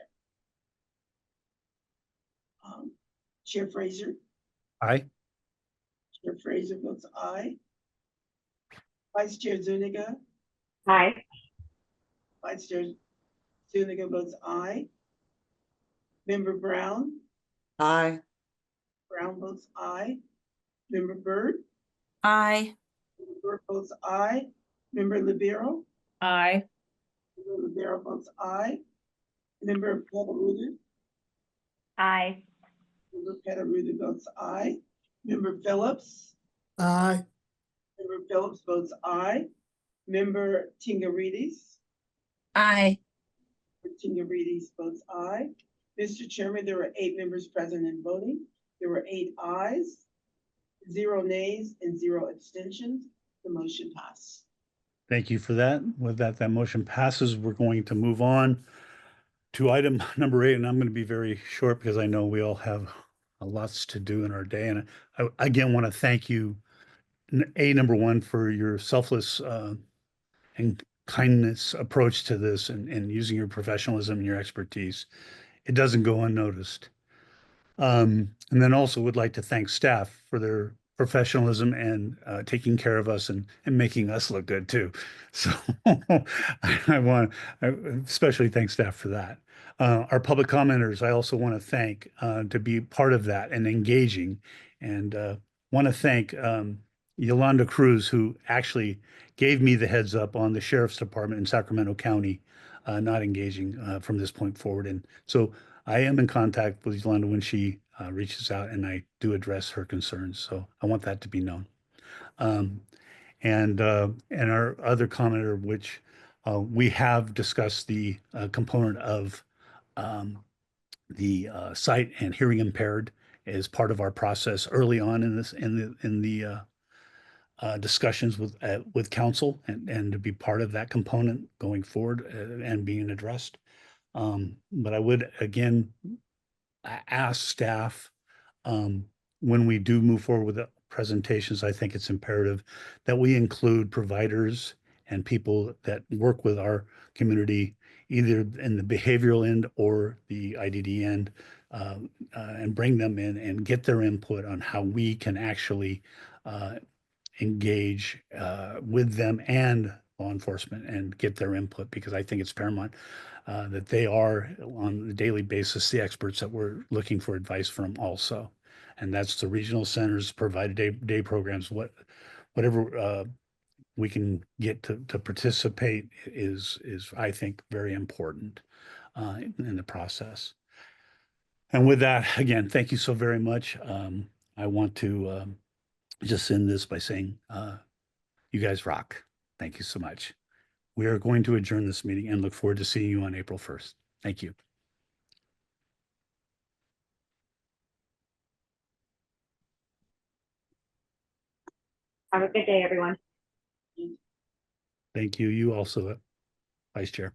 Chair Fraser. Aye. Chair Fraser votes aye. Vice Chair Zuniga. Aye. Vice Chair Zuniga votes aye. Member Brown. Aye. Brown votes aye. Member Byrd. Aye. Member Byrd votes aye. Member Libero. Aye. Member Libero votes aye. Member Petarudu. Aye. Member Petarudu votes aye. Member Phillips. Aye. Member Phillips votes aye. Member Tingarides. Aye. Tingarides votes aye. Mr. Chairman, there were 8 members present and voting. There were 8 ayes, 0 nays, and 0 abstentions. The motion passed. Thank you for that. With that, that motion passes. We're going to move on to item number 8, and I'm going to be very short because I know we all have lots to do in our day. And I again want to thank you, number one, for your selfless and kindness approach to this and using your professionalism and your expertise. It doesn't go unnoticed. And then also would like to thank staff for their professionalism and taking care of us and making us look good too. So I want to especially thank staff for that. Our public commenters, I also want to thank to be part of that and engaging, and want to thank Yolanda Cruz, who actually gave me the heads up on the Sheriff's Department in Sacramento County not engaging from this point forward. And so I am in contact with Yolanda when she reaches out, and I do address her concerns. So I want that to be known. And our other commenter, which we have discussed the component of the sight and hearing impaired as part of our process early on in this in the discussions with council, and to be part of that component going forward and being addressed. But I would again ask staff, when we do move forward with presentations, I think it's imperative that we include providers and people that work with our community, either in the behavioral end or the IDD end, and bring them in and get their input on how we can actually engage with them and law enforcement and get their input, because I think it's paramount that they are on a daily basis the experts that we're looking for advice from also. And that's the regional centers, provide day programs, whatever we can get to participate is I think very important in the process. And with that, again, thank you so very much. I want to just end this by saying, you guys rock. Thank you so much. We are going to adjourn this meeting and look forward to seeing you on April 1st. Thank you. Have a good day, everyone. Thank you. You also, Vice Chair.